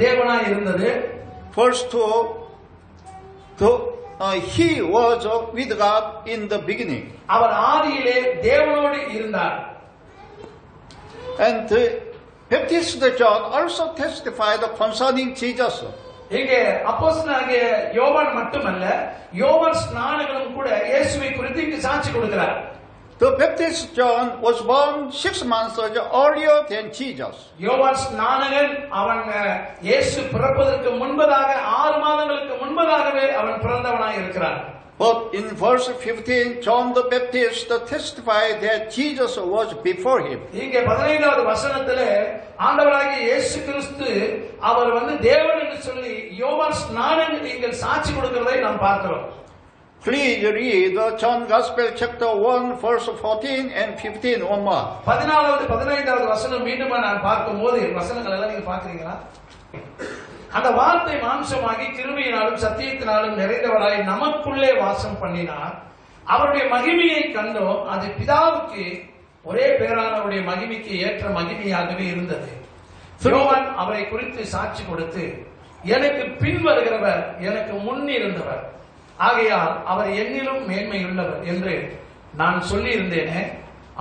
Speaker 2: தேவனாய் இருந்தது.
Speaker 1: Verse 2, he was with God in the beginning.
Speaker 2: அவர் ஆதியிலே தேவனோடு இருந்தார்.
Speaker 1: And Baptist John also testified concerning Jesus.
Speaker 2: இங்கே அப்போஸ்தலனாகிய யோவான் மட்டுமல்ல, யோவான் ஸ்நானகனும் கூட இயேசுவை குறித்து இங்கு சாட்சி கொடுக்கிறார்.
Speaker 1: The Baptist John was born 6 months earlier than Jesus.
Speaker 2: யோவான் ஸ்நானகன் அவன் இயேசு பிறப்பதற்கு முன்பதாக 6 மாதங்களுக்கு முன்பதாகவே அவன் பிறந்தவனாய் இருக்கிறான்.
Speaker 1: But in verse 15, John the Baptist testified that Jesus was before him.
Speaker 2: இங்கே 15வது வசனத்திலே ஆண்டவராகிய இயேசு கிறிஸ்து அவர் தேவன் என்று சொல்லி யோவான் ஸ்நானகன் இங்கே சாட்சி கொடுக்கிறதை நாம் பார்க்கிறோம்.
Speaker 1: Please read John Gospel chapter 1 verse 14 and 15 one more.
Speaker 2: 14வது 15வது வசனம் மீண்டும் நான் பார்க்கும்போது வசனங்கள் எல்லாம் நீங்க பாக்குறீங்களா? அந்த வார்த்தை மாம்சமாகி கிருபையினாலும் சத்தியத்தினாலும் நிறைந்தவராய் நமக்குள்ளே வாசம் பண்ணினார். அவருடைய மகிமையை கண்டோம். அது பிதாவுக்கு ஒரே பேரானவருடைய மகிமைக்கு ஏற்ற மகிமையாகவே இருந்தது. யோவான் அவரை குறித்து சாட்சி கொடுத்து, எனக்கு பின் வருகிறவர் எனக்கு முன் இருந்தவர், ஆகையால் அவர் என்னிலும் மேன்மையுள்ளவர் என்று நான் சொல்லி இருந்தேனே,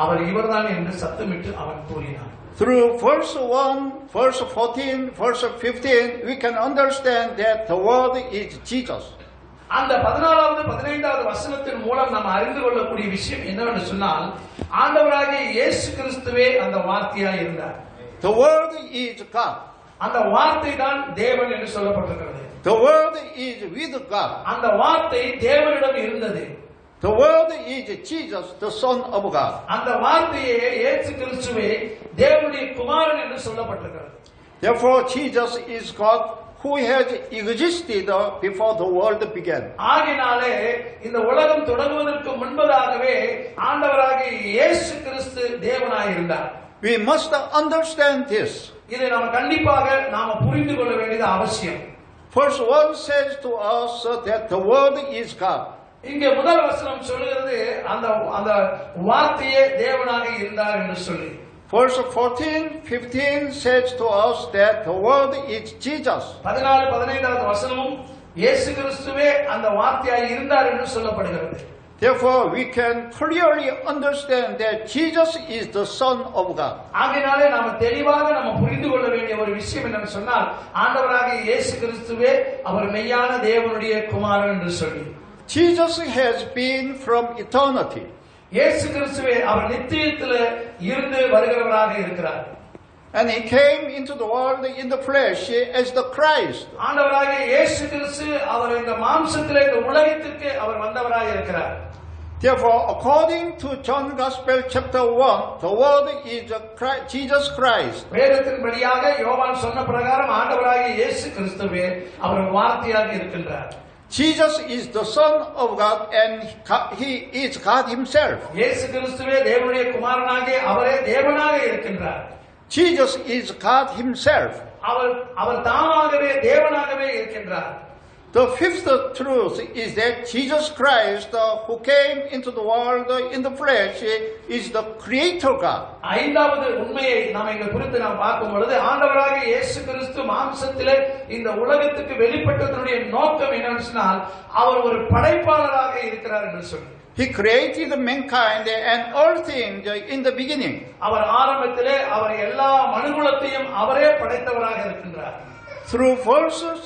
Speaker 2: அவர் இவர்தான் என்று சத்தமிட்டு அவன் கூறினான்.
Speaker 1: Through verse 1, verse 14, verse 15, we can understand that the word is Jesus.
Speaker 2: அந்த 14வது 15வது வசனத்தின் மூலம் நாம் அறிந்து கொள்ளக்கூடிய விஷயம் என்னவென்று சொன்னால், ஆண்டவராகிய இயேசு கிறிஸ்துவே அந்த வார்த்தையாய் இருந்தார்.
Speaker 1: The word is God.
Speaker 2: அந்த வார்த்தை தான் தேவன் என்று சொல்லப்பட்டிருக்கிறது.
Speaker 1: The word is with God.
Speaker 2: அந்த வார்த்தை தேவனிடம் இருந்தது.
Speaker 1: The word is Jesus, the Son of God.
Speaker 2: அந்த வார்த்தையே இயேசு கிறிஸ்துவே தேவனுடைய குமாரன் என்று சொல்லப்பட்டிருக்கிறது.
Speaker 1: Therefore Jesus is God who has existed before the world began.
Speaker 2: ஆகினாலே இந்த உலகம் தொடங்குவதற்கு முன்பதாகவே ஆண்டவராகிய இயேசு கிறிஸ்து தேவனாய் இருந்தார்.
Speaker 1: We must understand this.
Speaker 2: இதை நாம் கண்டிப்பாக நாம புரிந்து கொள்ள வேண்டியது அவசியம்.
Speaker 1: Verse 1 says to us that the word is God.
Speaker 2: இங்கே முதல் வசனம் சொல்லுகிறது அந்த அந்த வார்த்தையே தேவனாக இருந்தார் என்று சொல்லி.
Speaker 1: Verse 14, 15 says to us that the word is Jesus.
Speaker 2: 14, 15வது வசனமும் இயேசு கிறிஸ்துவே அந்த வார்த்தையாய் இருந்தார் என்று சொல்லப்படுகிறது.
Speaker 1: Therefore we can clearly understand that Jesus is the Son of God.
Speaker 2: ஆகையாலே நாம தெளிவாக நாம புரிந்து கொள்ள வேண்டிய ஒரு விஷயம் என்னன்னு சொன்னால், ஆண்டவராகிய இயேசு கிறிஸ்துவே அவர் மெய்யான தேவனுடைய குமாரன் என்று சொல்லி.
Speaker 1: Jesus has been from eternity.
Speaker 2: இயேசு கிறிஸ்துவே அவர் நித்தியத்தில் இருந்து வருகிறவராக இருக்கிறார்.
Speaker 1: And he came into the world in the flesh as the Christ.
Speaker 2: ஆண்டவராகிய இயேசு கிறிஸ்து அவர் இந்த மாம்சத்திலே இந்த உலகத்திற்கு அவர் வந்தவராக இருக்கிறார்.
Speaker 1: Therefore, according to John Gospel chapter 1, the word is Jesus Christ.
Speaker 2: வேதத்தின்படியாக யோவான் சொன்ன பிரகாரம் ஆண்டவராகிய இயேசு கிறிஸ்துவே அவர் வார்த்தையாக இருக்கின்றார்.
Speaker 1: Jesus is the Son of God and he is God himself.
Speaker 2: இயேசு கிறிஸ்துவே தேவனுடைய குமாரனாகிய அவரே தேவனாக இருக்கின்றார்.
Speaker 1: Jesus is God himself.
Speaker 2: அவர் தாமாகவே தேவனாகவே இருக்கின்றார்.
Speaker 1: The fifth truth is that Jesus Christ, who came into the world in the flesh, is the Creator God.
Speaker 2: ஐந்தாவது உண்மையை நாம் இங்கு குறித்து நாம் பார்க்கும் பொழுது, ஆண்டவராகிய இயேசு கிறிஸ்து மாம்சத்திலே இந்த உலகத்துக்கு வெளிப்பட்டதனுடைய நோக்கம் என்னன்னு சொன்னால், அவர் ஒரு படைப்பாளராக இருக்கிறார் என்று சொல்லி.
Speaker 1: He created mankind and all things in the beginning.
Speaker 2: அவர் ஆரம்பத்திலே அவர் எல்லா மனுகுலத்தையும் அவரே படைத்தவராக இருக்கின்றார்.
Speaker 1: Through verses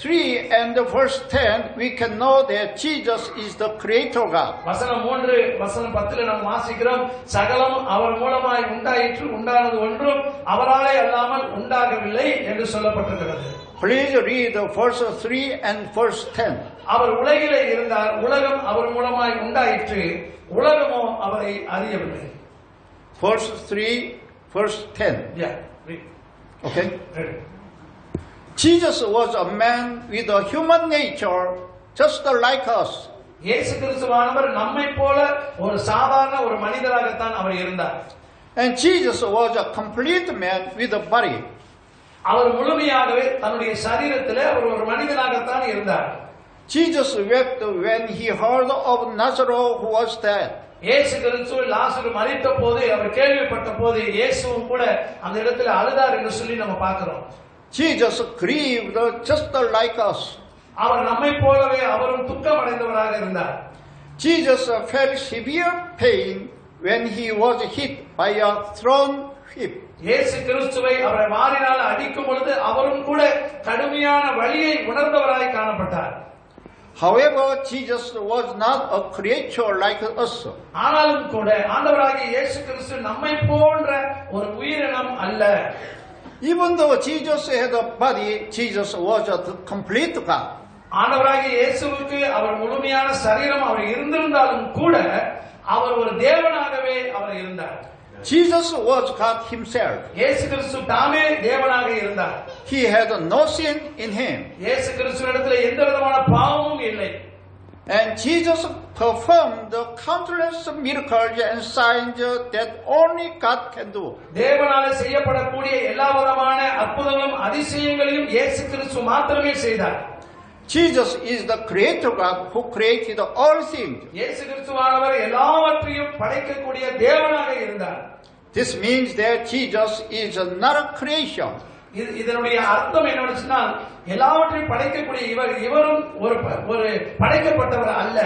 Speaker 1: 3 and verse 10, we can know that Jesus is the Creator God.
Speaker 2: வசனம் 3 வசனம் 10 நாம் வாசிக்கிறோம், சகலம் அவர் மூலமாய் உண்டாயிற்று, உண்டானது ஒன்றும் அவராலே அல்லாமல் உண்டாகவில்லை என்று சொல்லப்பட்டிருக்கிறது.
Speaker 1: Please read verse 3 and verse 10.
Speaker 2: அவர் உலகிலே இருந்தார், உலகம் அவர் மூலமாய் உண்டாயிற்று, உலகமோ அவரை அறியவில்லை.
Speaker 1: Verse 3, verse 10.
Speaker 2: Yeah, read.
Speaker 1: Okay.
Speaker 2: Read.
Speaker 1: Jesus was a man with a human nature just like us.
Speaker 2: இயேசு கிறிஸ்துவானவர் நம்மை போல ஒரு சாதாரண ஒரு மனிதராகத்தான் அவர் இருந்தார்.
Speaker 1: And Jesus was a complete man with a body.
Speaker 2: அவர் முழுமையாகவே தன்னுடைய சரீரத்திலே அவர் ஒரு மனிதனாகத்தான் இருந்தார்.
Speaker 1: Jesus wept when he heard of Lazarus who was dead.
Speaker 2: இயேசு கிறிஸ்து லாசரு மரித்த போது அவர் கேள்விப்பட்ட போது இயேசுவும் கூட அந்த இடத்துல அழுதார் என்று சொல்லி நம்ம பார்க்கிறோம்.
Speaker 1: Jesus grieved just like us.
Speaker 2: அவர் நம்மை போலவே அவரும் துக்கம் அடைந்தவராக இருந்தார்.
Speaker 1: Jesus felt severe pain when he was hit by a thorn whip.
Speaker 2: இயேசு கிறிஸ்துவை அவரை வாரினால் அடிக்கும் பொழுது அவரும் கூட கடுமையான வலியை உணர்ந்தவராய் காணப்பட்டார்.
Speaker 1: However, Jesus was not a creature like us.
Speaker 2: ஆனாலும் கூட ஆண்டவராகிய இயேசு கிறிஸ்து நம்மை போன்ற ஒரு உயிரினம் அல்ல.
Speaker 1: Even though Jesus had a body, Jesus was a complete God.
Speaker 2: ஆண்டவராகிய இயேசுவுக்கு அவர் முழுமையான சரீரம் அவர் இருந்திருந்தாலும் கூட அவர் ஒரு தேவனாகவே அவர் இருந்தார்.
Speaker 1: Jesus was God himself.
Speaker 2: இயேசு கிறிஸ்து தாமே தேவனாக இருந்தார்.
Speaker 1: He had no sin in him.
Speaker 2: இயேசு கிறிஸ்துவிடத்தில் எந்த விதமான பாவமும் இல்லை.
Speaker 1: And Jesus performed countless miracles and signs that only God can do.
Speaker 2: தேவனால செய்யப்படக்கூடிய எல்லா விதமான அற்புதங்களும் அதிசயங்களையும் இயேசு கிறிஸ்து மாத்திரமே செய்தார்.
Speaker 1: Jesus is the creator God who created all things.
Speaker 2: இயேசு கிறிஸ்துவானவர் எல்லாவற்றையும் படைக்கக்கூடிய தேவனாக இருந்தார்.
Speaker 1: This means that Jesus is not a creation.
Speaker 2: இதனுடைய அர்த்தம் என்னன்னு சொன்னால் எல்லாவற்றையும் படைக்கக்கூடிய இவரும் ஒரு படைக்கப்பட்டவர் அல்ல.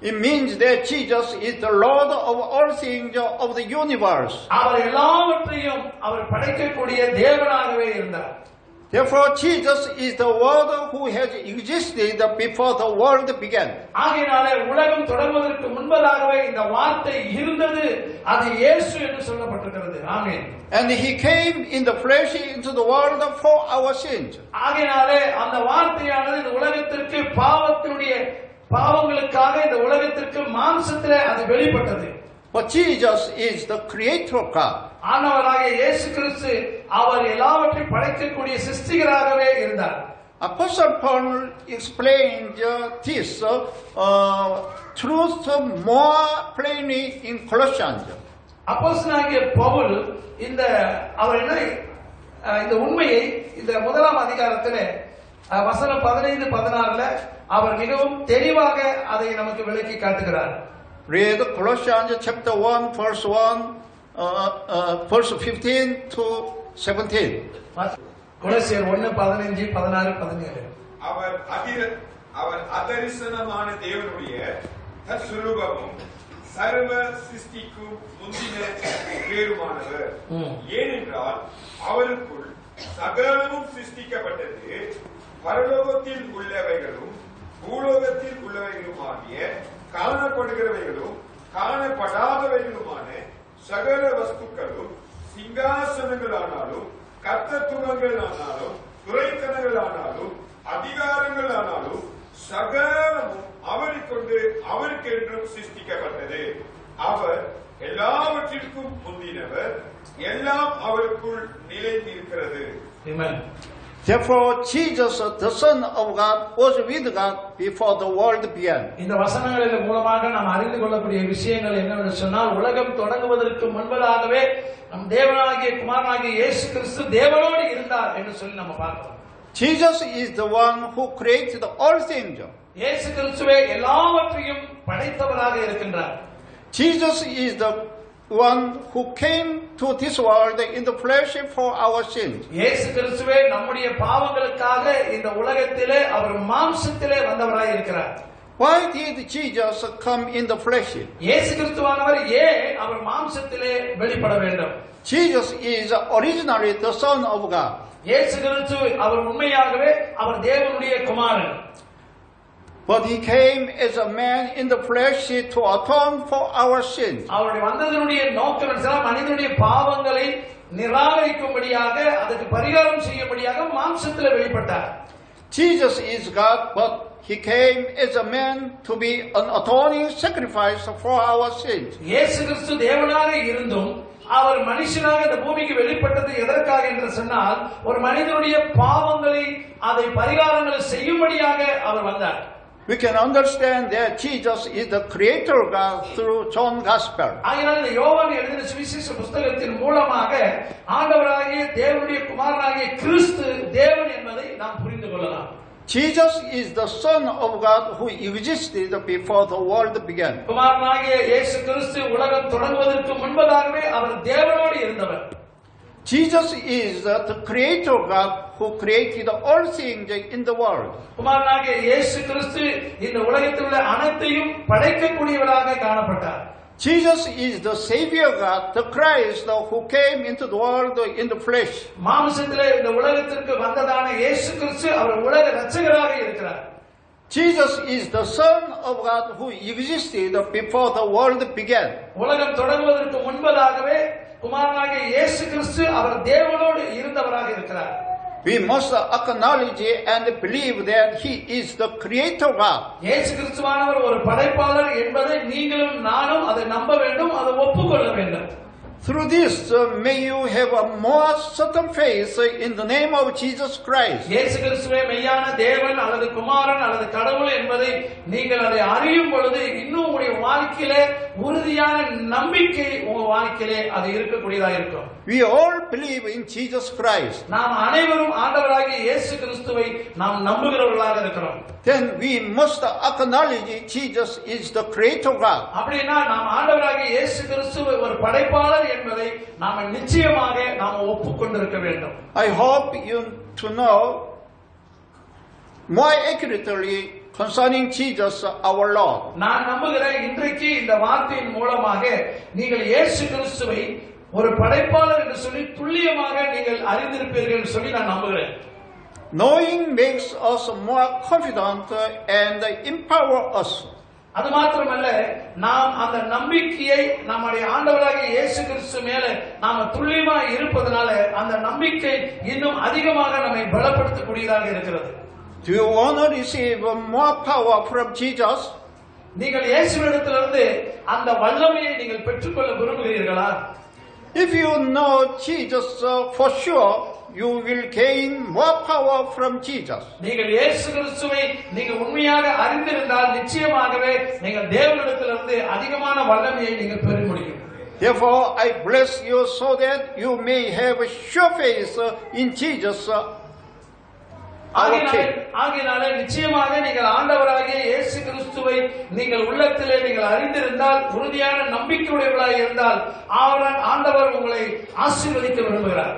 Speaker 1: It means that Jesus is the Lord of all things of the universe.
Speaker 2: அவர் எல்லாவற்றையும் அவர் படைக்கக்கூடிய தேவனாகவே இருந்தார்.
Speaker 1: Therefore, Jesus is the Word who has existed before the world began.
Speaker 2: ஆகையாலே உலகம் தொடங்குவதற்கு முன்பதாகவே இந்த வார்த்தை இருந்தது, அது இயேசு என்று சொல்லப்பட்டிருக்கிறது. ஆமென்.
Speaker 1: And he came in the flesh into the world for our sins.
Speaker 2: ஆகையாலே அந்த வார்த்தையானது இந்த உலகத்திற்கு பாவங்களுக்காக இந்த உலகத்திற்கு மாம்சத்திலே அது வெளிப்பட்டது.
Speaker 1: But Jesus is the creator of God.
Speaker 2: ஆண்டவராகிய இயேசு கிறிஸ்து அவர் எல்லாவற்றையும் படைக்கக்கூடிய சிருஷ்டிகராகவே இருந்தார்.
Speaker 1: Apostle Paul explained this truth more plainly in Colossians.
Speaker 2: அப்போஸ்தலனாகிய பவுல் இந்த உண்மையை இந்த முதலாம் அதிகாரத்திலே வசனம் 15-16 அவர் மிகவும் தெளிவாக அதை நமக்கு விளக்கி காட்டுகிறார்.
Speaker 1: Read Colossians chapter 1 verse 15 to 17.
Speaker 2: கொலோசியர் 1:15-16-17.
Speaker 3: அவர் அதரிசனமான தேவனுடைய தற்சுரூபமும் சர்வ சிருஷ்டிக்கும் முந்தின பேருமானவர். ஏனென்றால் அவருக்குள் சகலமும் சிருஷ்டிக்கப்பட்டது, பரலோகத்தில் உள்ளவைகளும் பூலோகத்தில் உள்ளவைகளுமாகிய காணப்படுகிறவைகளும் காணப்படாதவைகளுமான சகல வஸ்துக்களும் சிங்காசனங்களானாலும் கர்த்தத்துவங்களானாலும் துரைத்தனங்களானாலும் அதிகாரங்களானாலும் சகலமும் அவரைக் கொண்டு அவருக்கென்றும் சிருஷ்டிக்கப்பட்டது. அவர் எல்லாவற்றிற்கும் முந்தினவர், எல்லாம் அவருக்குள் நிலைத்திருக்கிறது.
Speaker 1: Therefore, Jesus, the Son of God, was with God before the world began.
Speaker 2: இந்த வசனங்களின் மூலமாக நாம் அறிந்து கொள்ளக்கூடிய விஷயங்கள் என்னவென்று சொன்னால், உலகம் தொடங்குவதற்கு முன்பதாகவே நம் தேவனாகிய குமாரனாகிய இயேசு கிறிஸ்து தேவனோடு இருந்தார் என்று சொல்லி நம்ம பார்க்கிறோம்.
Speaker 1: Jesus is the one who created all things.
Speaker 2: இயேசு கிறிஸ்துவே எல்லாவற்றையும் படைத்தவராக இருக்கின்றார்.
Speaker 1: Jesus is the one who came to this world in the flesh for our sins.
Speaker 2: இயேசு கிறிஸ்துவே நம்முடைய பாவங்களுக்காக இந்த உலகத்திலே அவர் மாம்சத்திலே வந்தவராய் இருக்கிறார்.
Speaker 1: Why did Jesus come in the flesh?
Speaker 2: இயேசு கிறிஸ்துவானவர் ஏன் அவர் மாம்சத்திலே வெளிப்பட வேண்டும்?
Speaker 1: Jesus is originally the Son of God.
Speaker 2: இயேசு கிறிஸ்து அவர் உண்மையாகவே அவர் தேவனுடைய குமாரன்.
Speaker 1: But he came as a man in the flesh to atone for our sins.
Speaker 2: அவருடைய வந்ததனுடைய நோக்கம் என்னவென்றால் மனிதனுடைய பாவங்களை நிராகரிக்கும்படியாக, அதற்கு பரிகாரம் செய்யும்படியாக மாம்சத்திலே வெளிப்பட்டார்.
Speaker 1: Jesus is God, but he came as a man to be an atoning sacrifice for our sins.
Speaker 2: இயேசு கிறிஸ்து தேவனாக இருந்தும் அவர் மனுஷனாக இந்த பூமிக்கு வெளிப்பட்டது எதற்காக என்று சொன்னால் ஒரு மனிதனுடைய பாவங்களை அதை பரிகாரங்களை செய்யும்படியாக அவர் வந்தார்.
Speaker 1: We can understand that Jesus is the creator God through John Gospel.
Speaker 2: ஆகையால் இந்த யோவான் எழுதின சுவிசேஷ புத்தகத்தின் மூலமாக ஆண்டவராகிய தேவனுடைய குமாரனாகிய கிறிஸ்து தேவன் என்பதை நாம் புரிந்து கொள்ளலாம்.
Speaker 1: Jesus is the Son of God who existed before the world began.
Speaker 2: குமாரனாகிய இயேசு கிறிஸ்து உலகம் தொடங்குவதற்கு முன்பதாகவே அவர் தேவனோடு இருந்தவர்.
Speaker 1: Jesus is the creator God who created all things in the world.
Speaker 2: குமாரனாகிய இயேசு கிறிஸ்து இந்த உலகத்தில் உள்ள அனைத்தையும் படைக்கக்கூடியவராக காணப்பட்டார்.
Speaker 1: Jesus is the Savior God, the Christ who came into the world in the flesh.
Speaker 2: மாம்சத்திலே இந்த உலகத்திற்கு வந்ததான இயேசு கிறிஸ்து அவர் உலக இரட்சகராக இருக்கிறார்.
Speaker 1: Jesus is the Son of God who existed before the world began.
Speaker 2: உலகம் தொடங்குவதற்கு முன்பதாகவே குமாரனாகிய இயேசு கிறிஸ்து அவர் தேவனோடு இருந்தவராக இருக்கிறார்.
Speaker 1: We must acknowledge and believe that He is the Creator God.
Speaker 2: இயேசு கிறிஸ்துவானவர் ஒரு படைப்பாளர் என்பதை நீங்களும் நானும் அதை நம்ப வேண்டும், அதை ஒப்புக்கொள்ள வேண்டும்.
Speaker 1: Through this, may you have a more certain faith in the name of Jesus Christ.
Speaker 2: இயேசு கிறிஸ்துவே மெய்யான தேவன் அல்லது குமாரன் அல்லது கடவுள் என்பதை நீங்கள் அதை அறியும் பொழுது இன்னும் உங்களுடைய வாழ்க்கையிலே உறுதியான நம்பிக்கை உங்க வாழ்க்கையிலே அது இருக்கக்கூடியதாக இருக்கும்.
Speaker 1: We all believe in Jesus Christ.
Speaker 2: நாம் அனைவரும் ஆண்டவராகிய இயேசு கிறிஸ்துவை நாம் நம்புகிறவர்களாக இருக்கிறோம்.
Speaker 1: Then we must acknowledge Jesus is the Creator God.
Speaker 2: அப்படினா நாம் ஆண்டவராகிய இயேசு கிறிஸ்துவை ஒரு படைப்பாளர் என்பதை நாம் நிச்சயமாக நாம் ஒப்புக்கொண்டிருக்க வேண்டும்.
Speaker 1: I hope you to know more accurately concerning Jesus our Lord.
Speaker 2: நான் நம்புகிறேன் இன்றைக்கு இந்த வார்த்தையின் மூலமாக நீங்கள் இயேசு கிறிஸ்துவை ஒரு படைப்பாளர் என்று சொல்லி துல்லியமாக நீங்கள் அறிந்திருப்பீர்கள் என்று சொல்லி நான் நம்புகிறேன்.
Speaker 1: Knowing makes us more confident and empower us.
Speaker 2: அது மாத்திரமல்ல, நாம் அந்த நம்பிக்கையை நம்முடைய ஆண்டவராகிய இயேசு கிறிஸ்து மேல நாம துல்லியமா இருப்பதனால அந்த நம்பிக்கை இன்னும் அதிகமாக நம்மை பலப்படுத்தக்கூடியதாக இருக்கிறது.
Speaker 1: Do you want to receive more power from Jesus?
Speaker 2: நீங்கள் இயேசுவிடத்திலிருந்து அந்த வல்லமையை நீங்கள் பெற்றுக்கொள்ள விரும்புகிறீர்களா?
Speaker 1: If you know Jesus for sure, you will gain more power from Jesus.
Speaker 2: நீங்கள் இயேசு கிறிஸ்துவை நீங்கள் உண்மையாக அறிந்திருந்தால் நிச்சயமாகவே நீங்கள் தேவனிடத்திலிருந்து அதிகமான வல்லமையை நீங்கள் பெற முடியும்.
Speaker 1: Therefore, I bless you so that you may have a sure faith in Jesus.
Speaker 2: ஆகையினாலே நிச்சயமாக நீங்கள் ஆண்டவராகிய இயேசு கிறிஸ்துவை நீங்கள் உள்ளத்திலே நீங்கள் அறிந்திருந்தால் உறுதியான நம்பிக்கையுடையவர்களாக இருந்தால் ஆண்டவர் உங்களை ஆசீர்வதிக்க விரும்புகிறார்.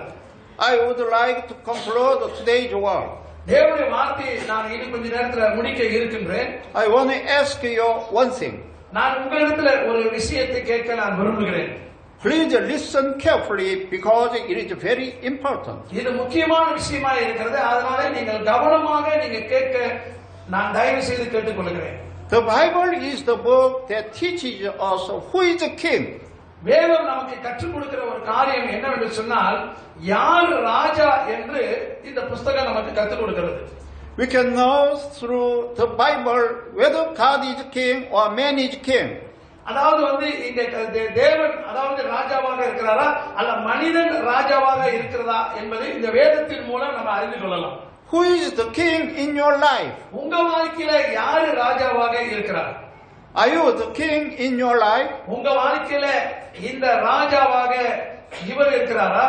Speaker 1: I would like to conclude today's word.
Speaker 2: தேவனுடைய வார்த்தையை நான் இன்னும் கொஞ்ச நேரத்தில் முடிக்க இருக்கின்றேன்.
Speaker 1: I want to ask you one thing.
Speaker 2: நான் உங்களிடத்தில் ஒரு விஷயத்தை கேட்க நான் விரும்புகிறேன்.
Speaker 1: Please listen carefully because it is very important.
Speaker 2: இது முக்கியமான விஷயமா இருக்கிறது. அதனால நீங்கள் கவனமாக நீங்க கேட்க நான் தயவு செய்து கேட்டுக்கொள்கிறேன்.
Speaker 1: The Bible is the book that teaches us who is the king.
Speaker 2: வேதம் நமக்கு கற்றுக் கொடுக்கிற ஒரு காரியம் என்னவென்று சொன்னால் யார் ராஜா என்று இந்த புத்தகம் நமக்கு கற்றுக் கொடுக்கிறது.
Speaker 1: We can know through the Bible whether God is king or man is king.
Speaker 2: அதாவது இங்க தேவன் அதாவது ராஜாவாக இருக்கிறாரா அல்ல மனிதன் ராஜாவாக இருக்கிறதா என்பதை இந்த வேதத்தின் மூலம் நம்ம அறிந்து கொள்ளலாம்.
Speaker 1: Who is the king in your life?
Speaker 2: உங்க வாழ்க்கையில யாரு ராஜாவாக இருக்கிறார்?
Speaker 1: Are you the king in your life?
Speaker 2: உங்க வாழ்க்கையில இந்த ராஜாவாக இவர் இருக்கிறாரா?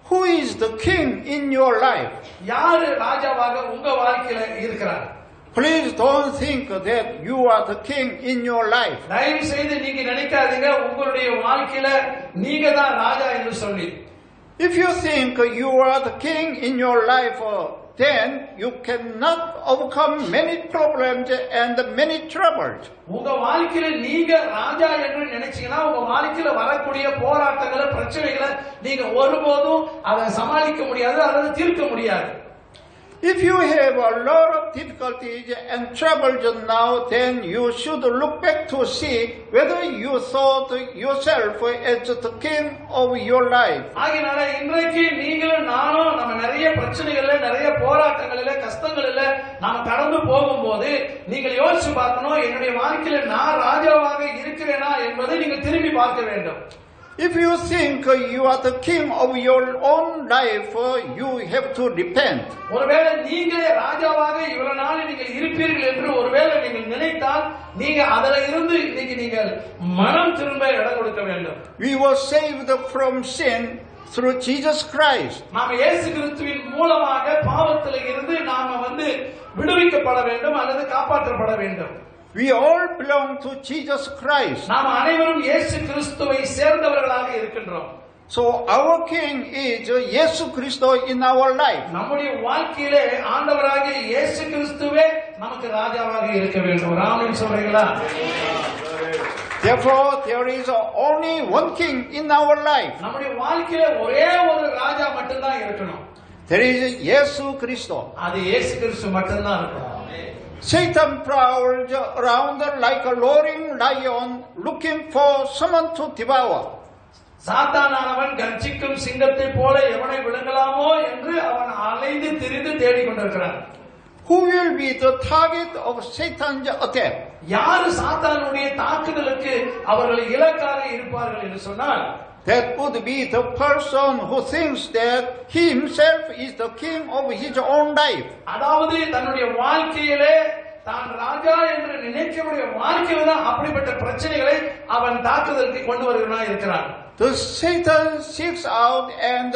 Speaker 1: Who is the king in your life?
Speaker 2: யாரு ராஜாவாக உங்க வாழ்க்கையில இருக்கிறார்?
Speaker 1: Please don't think that you are the king in your life.
Speaker 2: தயவு செய்து நீங்க நினைக்காதீங்க உங்களுடைய வாழ்க்கையில நீங்க தான் ராஜா என்று சொல்லி.
Speaker 1: If you think you are the king in your life, then you cannot overcome many problems and many troubles.
Speaker 2: உங்க வாழ்க்கையில நீங்க ராஜா என்று நினைச்சீங்கன்னா உங்க வாழ்க்கையில வரக்கூடிய போராட்டங்களை பிரச்சனைகளை நீங்க ஒருபோதும் அதை சமாளிக்க முடியாது அல்லது தீர்க்க முடியாது.
Speaker 1: If you have a lot of difficulties and troubles now, then you should look back to see whether you thought yourself as the king of your life.
Speaker 2: ஆகையால இன்றைக்கு நீங்களும் நானும் நம்ம நிறைய பிரச்சனைகள்ல நிறைய போராட்டங்களில கஷ்டங்களில நாம கடந்து போகும்போது நீங்கள் யோசிச்சு பார்க்கணும் என்னுடைய வாழ்க்கையில நான் ராஜாவாக இருக்கிறேனா என்பதை நீங்கள் திரும்பி பார்க்க வேண்டும்.
Speaker 1: If you think you are the king of your own life, you have to repent.
Speaker 2: ஒருவேளை நீங்களே ராஜாவாக இவ்வளவு நாள் நீங்கள் இருப்பீர்கள் என்று ஒருவேளை நீங்கள் நினைத்தால் நீங்க அதில இருந்து இன்னைக்கு நீங்கள் மனம் திரும்ப இடம் கொடுக்க வேண்டும்.
Speaker 1: We were saved from sin through Jesus Christ.
Speaker 2: நாம இயேசு கிறிஸ்துவின் மூலமாக பாவத்திலே இருந்து நாம விடுவிக்கப்பட வேண்டும் அல்லது காப்பாற்றப்பட வேண்டும்.
Speaker 1: We all belong to Jesus Christ.
Speaker 2: நாம் அனைவரும் இயேசு கிறிஸ்துவை சேர்ந்தவர்களாக இருக்கின்றோம்.
Speaker 1: So our king is Yesu Christo in our life.
Speaker 2: நம்முடைய வாழ்க்கையிலே ஆண்டவராகிய இயேசு கிறிஸ்துவே நமக்கு ராஜாவாக இருக்க வேண்டும். ஆமென் சொல்றீங்களா?
Speaker 1: Therefore there is only one king in our life.
Speaker 2: நம்முடைய வாழ்க்கையிலே ஒரே ஒரு ராஜா மட்டும் தான் இருக்கணும்.
Speaker 1: There is Yesu Christo.
Speaker 2: அது இயேசு கிறிஸ்து மட்டும் தான் இருக்கணும்.
Speaker 1: Satan prowls around like a roaring lion looking for someone to devour.
Speaker 2: சாத்தானானவன் கர்ஜிக்கும் சிங்கத்தை போல எவனை விழுங்கலாமோ என்று அவன் அலைந்து திரிந்து தேடிக் கொண்டிருக்கிறான்.
Speaker 1: Who will be the target of Satan's attack?
Speaker 2: யார் சாத்தானுடைய தாக்குதலுக்கு அவர்கள் இலக்காக இருப்பார்கள் என்று சொன்னால்
Speaker 1: That would be the person who thinks that he himself is the king of his own life.
Speaker 2: அதாவது தன்னுடைய வாழ்க்கையிலே தான் ராஜா என்று நினைக்கக்கூடிய வாழ்க்கையில தான் அப்படிப்பட்ட பிரச்சனைகளை அவன் தாக்குதலுக்கு கொண்டு வருகிறான் இருக்கிறான்.
Speaker 1: The Satan seeks out and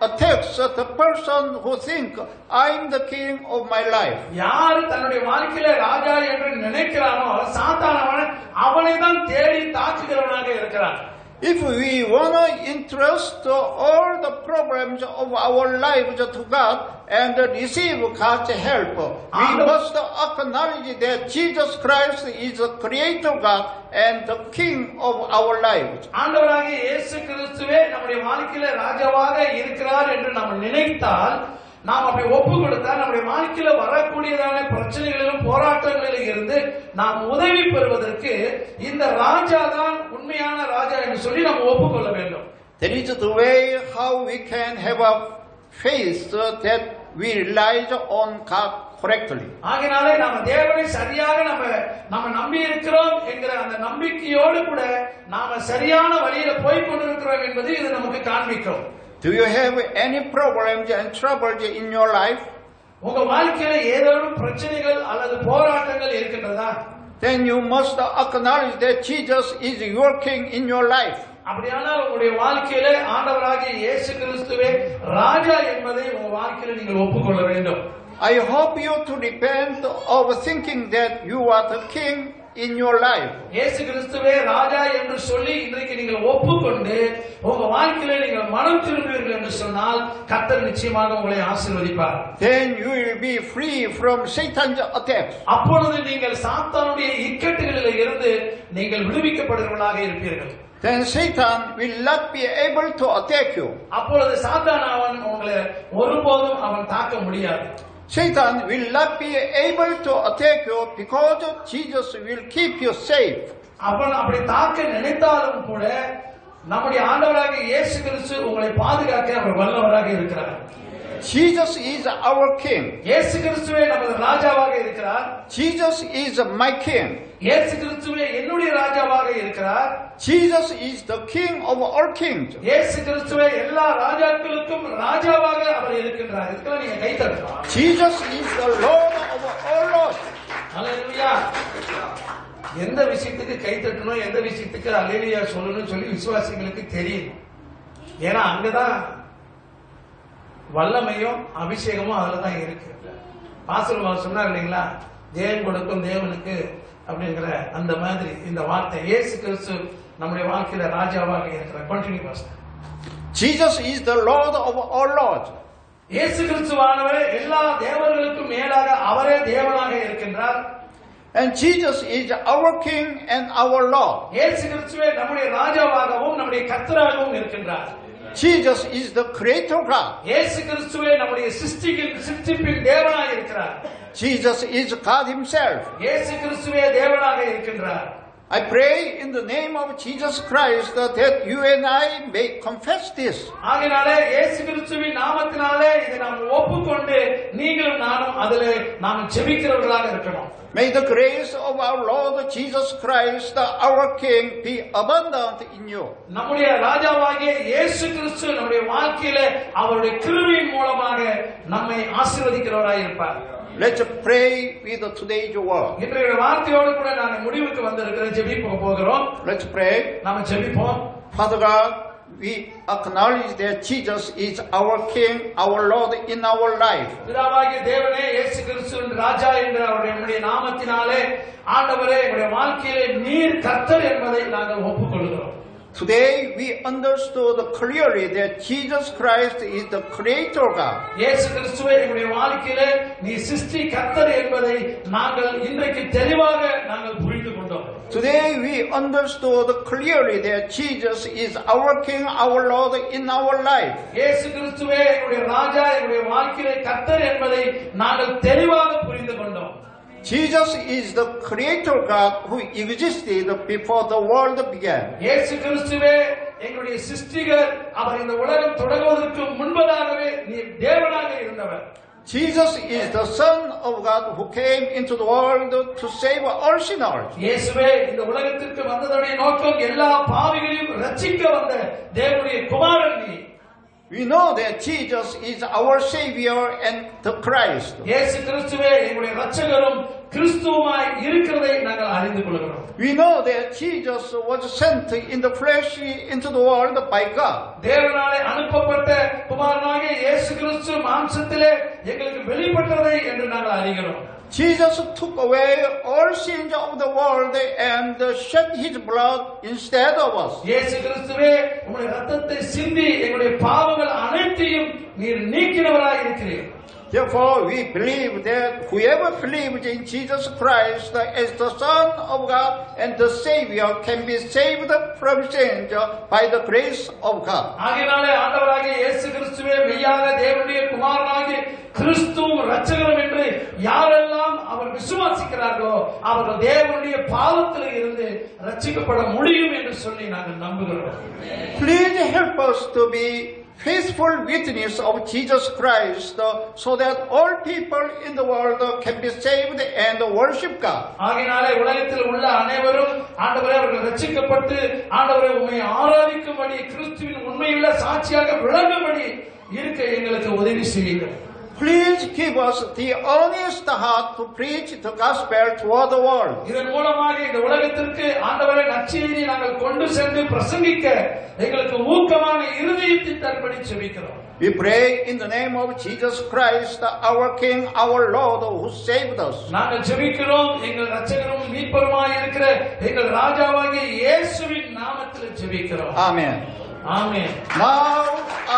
Speaker 1: attacks the person who thinks I am the king of my life.
Speaker 2: யார் தன்னுடைய வாழ்க்கையில ராஜா என்று நினைக்கிறானோ சாத்தானவன் அவனை தான் தேடி தாக்குகிறவனாக இருக்கிறான்.
Speaker 1: If we want to entrust all the problems of our lives to God and receive God's help, we must acknowledge that Jesus Christ is the Creator God and the King of our lives.
Speaker 2: ஆண்டவராகிய இயேசு கிறிஸ்துவே நம்முடைய வாழ்க்கையில ராஜாவாக இருக்கிறார் என்று நாம் நினைத்தால் நாம் அப்படி ஒப்பு கொடுத்தால் நம்முடைய வாழ்க்கையில வரக்கூடியதான பிரச்சனைகளிலும் போராட்டங்களிலும் இருந்து நாம் உதவி பெறுவதற்கு இந்த ராஜா தான் உண்மையான ராஜா என்று சொல்லி நாம் ஒப்புக்கொள்ள வேண்டும்.
Speaker 1: That is the way how we can have a faith that we rely on God correctly.
Speaker 2: ஆகையாலே நாம் தேவனை சரியாக நம்ம நம்பி இருக்கிறோம் என்கிற அந்த நம்பிக்கையோடு கூட நாம சரியான வழியில போய் கொண்டிருக்கிறோம் என்பது இது நமக்கு காண்பிக்கும்.
Speaker 1: Do you have any problems and troubles in your life?
Speaker 2: உங்க வாழ்க்கையில ஏதேனும் பிரச்சனைகள் அல்லது போராட்டங்கள் இருக்கின்றதா?
Speaker 1: Then you must acknowledge that Jesus is your king in your life.
Speaker 2: அப்படியானால் உங்களுடைய வாழ்க்கையிலே ஆண்டவராகிய இயேசு கிறிஸ்துவே ராஜா என்பதை உங்க வாழ்க்கையில நீங்கள் ஒப்புக்கொள்ள வேண்டும்.
Speaker 1: I hope you to repent of thinking that you are the king in your life.
Speaker 2: இயேசு கிறிஸ்துவே ராஜா என்று சொல்லி இன்றைக்கு நீங்கள் ஒப்புக்கொண்டு உங்க வாழ்க்கையில நீங்கள் மனம் திரும்புவீர்கள் என்று சொன்னால் கர்த்தர் நிச்சயமாக உங்களை ஆசீர்வதிப்பார்.
Speaker 1: Then you will be free from Satan's attacks.
Speaker 2: அப்பொழுது நீங்கள் சாத்தானுடைய இக்கட்டுகளில் இருந்து நீங்கள் விடுவிக்கப்படுகிறவர்களாக இருப்பீர்கள்.
Speaker 1: Then Satan will not be able to attack you.
Speaker 2: அப்பொழுது சாத்தான் அவன் உங்களை ஒருபோதும் அவன் தாக்க முடியாது.
Speaker 1: Satan will not be able to attack you because Jesus will keep you safe.
Speaker 2: அவன் அப்படி தாக்க நினைத்தாலும் கூட நம்முடைய ஆண்டவராகிய இயேசு கிறிஸ்து உங்களை பாதுகாக்க அவர் வல்லவராக இருக்கிறார்.
Speaker 1: Jesus is our king.
Speaker 2: இயேசு கிறிஸ்துவே நமது ராஜாவாக இருக்கிறார்.
Speaker 1: Jesus is my king.
Speaker 2: இயேசு கிறிஸ்துவே என்னுடைய ராஜாவாக இருக்கிறார்.
Speaker 1: Jesus is the king of all kings.
Speaker 2: இயேசு கிறிஸ்துவே எல்லா ராஜாக்களுக்கும் ராஜாவாக அவர் இருக்கின்றார். இதுக்கு நீங்க கை தட்டலாம்.
Speaker 1: Jesus is the Lord of all lords.
Speaker 2: ஹல்லேலூயா. எந்த விஷயத்துக்கு கை தட்டணும், எந்த விஷயத்துக்கு அல்லேலூயா சொல்லணும்னு சொல்லி விசுவாசிகளுக்கு தெரியும். ஏன்னா அங்கதான் வல்லமையும் அபிஷேகமும் அதுல தான் இருக்கு. பாஸ்டர் சொன்னார் இல்லைங்களா, ஜெயம் கொடுக்கும் தேவனுக்கு அப்படிங்கிற அந்த மாதிரி இந்த வார்த்தை இயேசு கிறிஸ்து நம்முடைய வாழ்க்கையில ராஜாவாக இருக்கிறார். Continue pastor.
Speaker 1: Jesus is the Lord of all lords.
Speaker 2: இயேசு கிறிஸ்துவானவர் எல்லா தேவர்களுக்கும் மேலாக அவரே தேவனாக இருக்கின்றார்.
Speaker 1: And Jesus is our king and our Lord.
Speaker 2: இயேசு கிறிஸ்துவே நம்முடைய ராஜாவாகவும் நம்முடைய கர்த்தராகவும் இருக்கின்றார்.
Speaker 1: Jesus is the creator God.
Speaker 2: இயேசு கிறிஸ்துவே நம்முடைய சிருஷ்டிப்பின் தேவனாக இருக்கிறார்.
Speaker 1: Jesus is God himself.
Speaker 2: இயேசு கிறிஸ்துவே தேவனாக இருக்கின்றார்.
Speaker 1: I pray in the name of Jesus Christ that you and I may confess this.
Speaker 2: ஆகையாலே இயேசு கிறிஸ்துவின் நாமத்தினாலே இதை நாம் ஒப்புக்கொண்டு நீங்களும் நானும் அதிலே நாம் ஜெபிக்கிறவர்களாக இருக்கணும்.
Speaker 1: May the grace of our Lord Jesus Christ, our King, be abundant in you.
Speaker 2: நம்முடைய ராஜாவாகிய இயேசு கிறிஸ்து நம்முடைய வாழ்க்கையிலே அவருடைய கிருபையின் மூலமாக நம்மை ஆசீர்வதிக்கிறவராய் இருப்பார்.
Speaker 1: Let's pray with today's word.
Speaker 2: இன்றைய வார்த்தையோடு கூட நான் முடிவுக்கு வந்திருக்கிறேன். ஜெபிக்க போகிறோம்.
Speaker 1: Let's pray.
Speaker 2: நாம ஜெபிப்போம்.
Speaker 1: Father God, we acknowledge that Jesus is our King, our Lord in our life.
Speaker 2: பிதாவாகிய தேவனே, இயேசு கிறிஸ்து ராஜா என்ற அவருடைய நாமத்தினாலே ஆண்டவரே, எங்களுடைய வாழ்க்கையிலே நீர் கர்த்தர் என்பதை நாங்கள் ஒப்புக்கொள்கிறோம்.
Speaker 1: Today we understood clearly that Jesus Christ is the Creator God.
Speaker 2: இயேசு கிறிஸ்துவே எங்களுடைய வாழ்க்கையிலே நீ சிருஷ்டி கர்த்தர் என்பதை நாங்கள் இன்றைக்கு தெளிவாக நாங்கள் புரிந்து கொண்டோம்.
Speaker 1: Today we understood clearly that Jesus is our King, our Lord in our life.
Speaker 2: இயேசு கிறிஸ்துவே எங்களுடைய ராஜா, எங்களுடைய வாழ்க்கையிலே கர்த்தர் என்பதை நாங்கள் தெளிவாக புரிந்து கொண்டோம்.
Speaker 1: Jesus is the Creator God who existed before the world began.
Speaker 2: இயேசு கிறிஸ்துவே எங்களுடைய சிருஷ்டிகர். அவர் இந்த உலகம் தொடங்குவதற்கு முன்பதாகவே நீர் தேவனாக இருந்தவர்.
Speaker 1: Jesus is the Son of God who came into the world to save all sinners.
Speaker 2: இயேசுவே இந்த உலகத்திற்கு வந்ததுடைய நோக்கம் எல்லா பாவிகளையும் ரட்சிக்க வந்த தேவனுடைய குமாரன் நீ.
Speaker 1: We know that Jesus is our Savior and the Christ.
Speaker 2: இயேசு கிறிஸ்துவே எங்களுடைய இரட்சகரும் கிறிஸ்துவுமாய் இருக்கிறதை நாங்கள் அறிந்து கொள்கிறோம்.
Speaker 1: We know that Jesus was sent in the flesh into the world by God.
Speaker 2: தேவனாலே அனுப்பப்பட்ட குமாரனாகிய இயேசு கிறிஸ்து மாம்சத்திலே எங்களுக்கு வெளிப்பட்டதை என்று நாங்கள் அறிகிறோம்.
Speaker 1: Jesus took away all sins of the world and shed his blood instead of us.
Speaker 2: இயேசு கிறிஸ்துவே உம்முடைய இரத்தத்தை சிந்தி எங்களுடைய பாவங்கள் அனைத்தையும் நீர் நீக்கினவராய் இருக்கிறீர்.
Speaker 1: Therefore, we believe that whoever believes in Jesus Christ as the Son of God and the Savior can be saved from sins by the grace of God.
Speaker 2: ஆகையாலே ஆண்டவராகிய இயேசு கிறிஸ்துவே மெய்யாக தேவனுடைய குமாரனாகிய கிறிஸ்துவும் இரட்சகரும் என்று யாரெல்லாம் அவர் விசுவாசிக்கிறார்களோ அவர்கள் தேவனுடைய பாவத்தில் இருந்து ரட்சிக்கப்பட முடியும் என்று சொல்லி நாங்கள் நம்புகிறோம்.
Speaker 1: Please help us to be faithful witness of Jesus Christ so that all people in the world can be saved and worship God.
Speaker 2: ஆகையாலே உலகத்தில் உள்ள அனைவரும் ஆண்டவரே அவர்கள் ரட்சிக்கப்பட்டு ஆண்டவரே உம்மை ஆராதிக்கும்படி கிறிஸ்துவின் உண்மையுள்ள சாட்சியாக விளங்கும்படி இருக்க எங்களுக்கு உதவி செய்யுங்கள்.
Speaker 1: Please give us the honest heart to preach the gospel to all the world.
Speaker 2: இதன் மூலமாக இந்த உலகத்திற்கு ஆண்டவரே நற்செய்தியை நாங்கள் கொண்டு சென்று பிரசங்கிக்க எங்களுக்கு ஊக்கமான இருதயத்தை தரும்படி ஜெபிக்கிறோம்.
Speaker 1: We pray in the name of Jesus Christ, our King, our Lord, who saved us.
Speaker 2: நாங்கள் ஜெபிக்கிறோம் எங்கள் இரட்சகரும் மீட்பருமாய் இருக்கிற எங்கள் ராஜாவாகிய இயேசுவின் நாமத்தில் ஜெபிக்கிறோம்.
Speaker 1: Amen.
Speaker 2: Amen.
Speaker 1: Now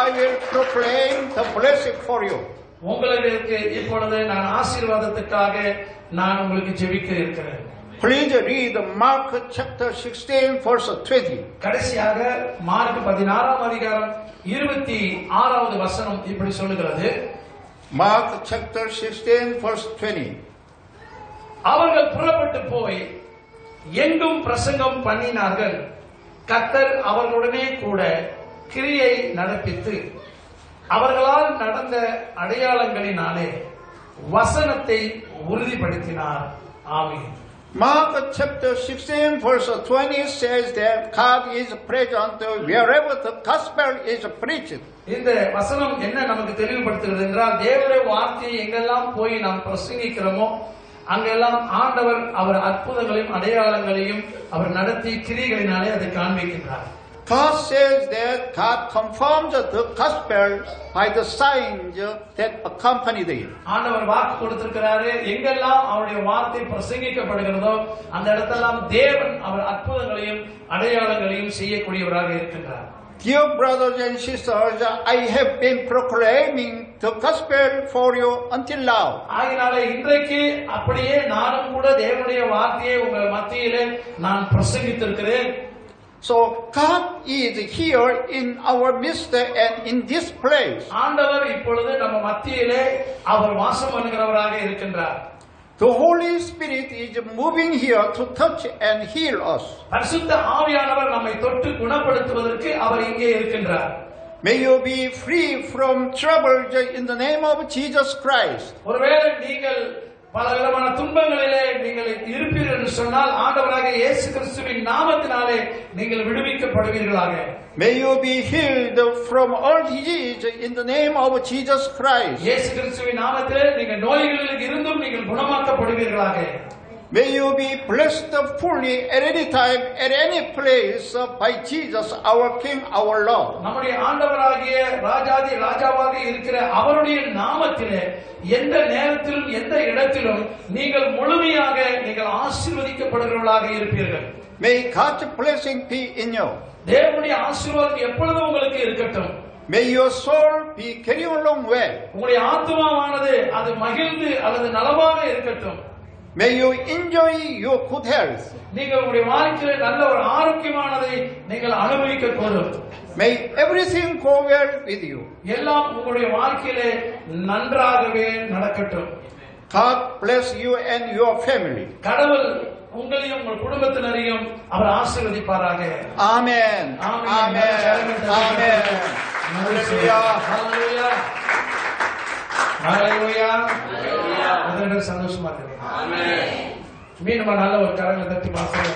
Speaker 1: I will proclaim the blessing for you.
Speaker 2: உங்களுக்கு இப்பொழுது நான் ஆசீர்வாதத்துக்காக நான் உங்களுக்கு ஜெபிக்க இருக்கிறேன்.
Speaker 1: Please read Mark chapter 16 verse 20.
Speaker 2: கடைசியாக மார்க் 16ஆம் அதிகாரம் 26வது வசனம் இப்படி சொல்லுகிறது.
Speaker 1: Mark chapter 16 verse 20.
Speaker 2: அவர்கள் புறப்பட்டு போய் எங்கும் பிரசங்கம் பண்ணினார்கள். கர்த்தர் அவர்களுடனே கூட கிரியை நடப்பித்து அவர்களால் நடந்த அடையாளங்களினாலே வசனத்தை உறுதிப்படுத்தினார். ஆமென்.
Speaker 1: Mark chapter 16 verse 20 says that God is present wherever the gospel is preached.
Speaker 2: இந்த வசனம் என்ன நமக்கு தெளிவுபடுத்துகிறது என்றால் தேவனுடைய வார்த்தையை எங்கெல்லாம் போய் நாம் பிரசங்கிக்கிறோமோ அங்கெல்லாம் ஆண்டவர் அவர் அற்புதங்களையும் அடையாளங்களையும் அவர் நடத்தி கிரியைகளினாலே அதை காண்பிக்கின்றார்.
Speaker 1: God says that God confirms the gospel by the signs that accompanied it.
Speaker 2: ஆண்டவர் வாக்கு கொடுத்திருக்கிறாரு. எங்கெல்லாம் அவருடைய வார்த்தை பிரசங்கிக்கப்படுகிறதோ அந்த இடத்தெல்லாம் தேவன் அவர் அற்புதங்களையும் அடையாளங்களையும் செய்யக்கூடியவராக இருக்கின்றார்.
Speaker 1: Dear brothers and sisters, I have been proclaiming the gospel for you until now.
Speaker 2: ஆகையாலே இன்றைக்கு அப்படியே நானும் கூட தேவனுடைய வார்த்தையை உங்கள் மத்தியிலே நான் பிரசங்கித்திருக்கிறேன்.
Speaker 1: So God is here in our midst and in this place.
Speaker 2: ஆண்டவர் இப்பொழுது நம்ம மத்தியிலே அவர் வாசம் பண்ணுகிறவராக இருக்கின்றார்.
Speaker 1: The Holy Spirit is moving here to touch and heal us.
Speaker 2: பரிசுத்த ஆவியானவர் நம்மை தொட்டு குணப்படுத்துவதற்கு அவர் இங்கே இருக்கின்றார்.
Speaker 1: May you be free from troubles in the name of Jesus Christ.
Speaker 2: ஒருவேளை நீங்கள் பல விதமான துன்பங்களிலே நீங்கள் இருப்பீர்கள் என்று சொன்னால் ஆண்டவராகிய இயேசு கிறிஸ்துவின் நாமத்தினாலே நீங்கள் விடுவிக்கப்படுவீர்களாக.
Speaker 1: May you be healed from all disease in the name of Jesus Christ.
Speaker 2: இயேசு கிறிஸ்துவின் நாமத்திலே நீங்கள் நோய்களில் இருந்தும் நீங்கள் குணமாக்கப்படுவீர்களாக.
Speaker 1: May you be blessed fully at any time, at any place by Jesus, our King, our Lord.
Speaker 2: நம்முடைய ஆண்டவராகிய ராஜாதி ராஜாவாக இருக்கிற அவருடைய நாமத்திலே எந்த நேரத்திலும் எந்த இடத்திலும் நீங்கள் முழுமையாக நீங்கள் ஆசீர்வதிக்கப்படுகிறவர்களாக இருப்பீர்கள்.
Speaker 1: May God's blessing be in you.
Speaker 2: தேவனுடைய ஆசீர்வாதம் எப்பொழுதும் உங்களுக்கு இருக்கட்டும்.
Speaker 1: May your soul be carrying along well.
Speaker 2: உங்களுடைய ஆத்துமாவானது அது மகிழ்ந்து அல்லது நலமாக இருக்கட்டும்.
Speaker 1: May you enjoy your good health.
Speaker 2: நீங்கள் உங்களுடைய வாழ்க்கையில நல்ல ஒரு ஆரோக்கியமானதை நீங்கள் அனுபவிக்க கூடும்.
Speaker 1: May everything go well with you.
Speaker 2: எல்லாம் உங்களுடைய வாழ்க்கையிலே நன்றாகவே நடக்கட்டும்.
Speaker 1: God bless you and your family.
Speaker 2: கடவுள் உங்களையும் உங்கள் குடும்பத்தினரையும் அவர் ஆசீர்வதிப்பாராக.
Speaker 1: Amen. Amen. Amen. Hallelujah.
Speaker 2: Hallelujah. Hallelujah. சந்தோஷமா இருக்கு. மீண்டும் நல்ல ஒரு கரங்களை தட்டி வாசல்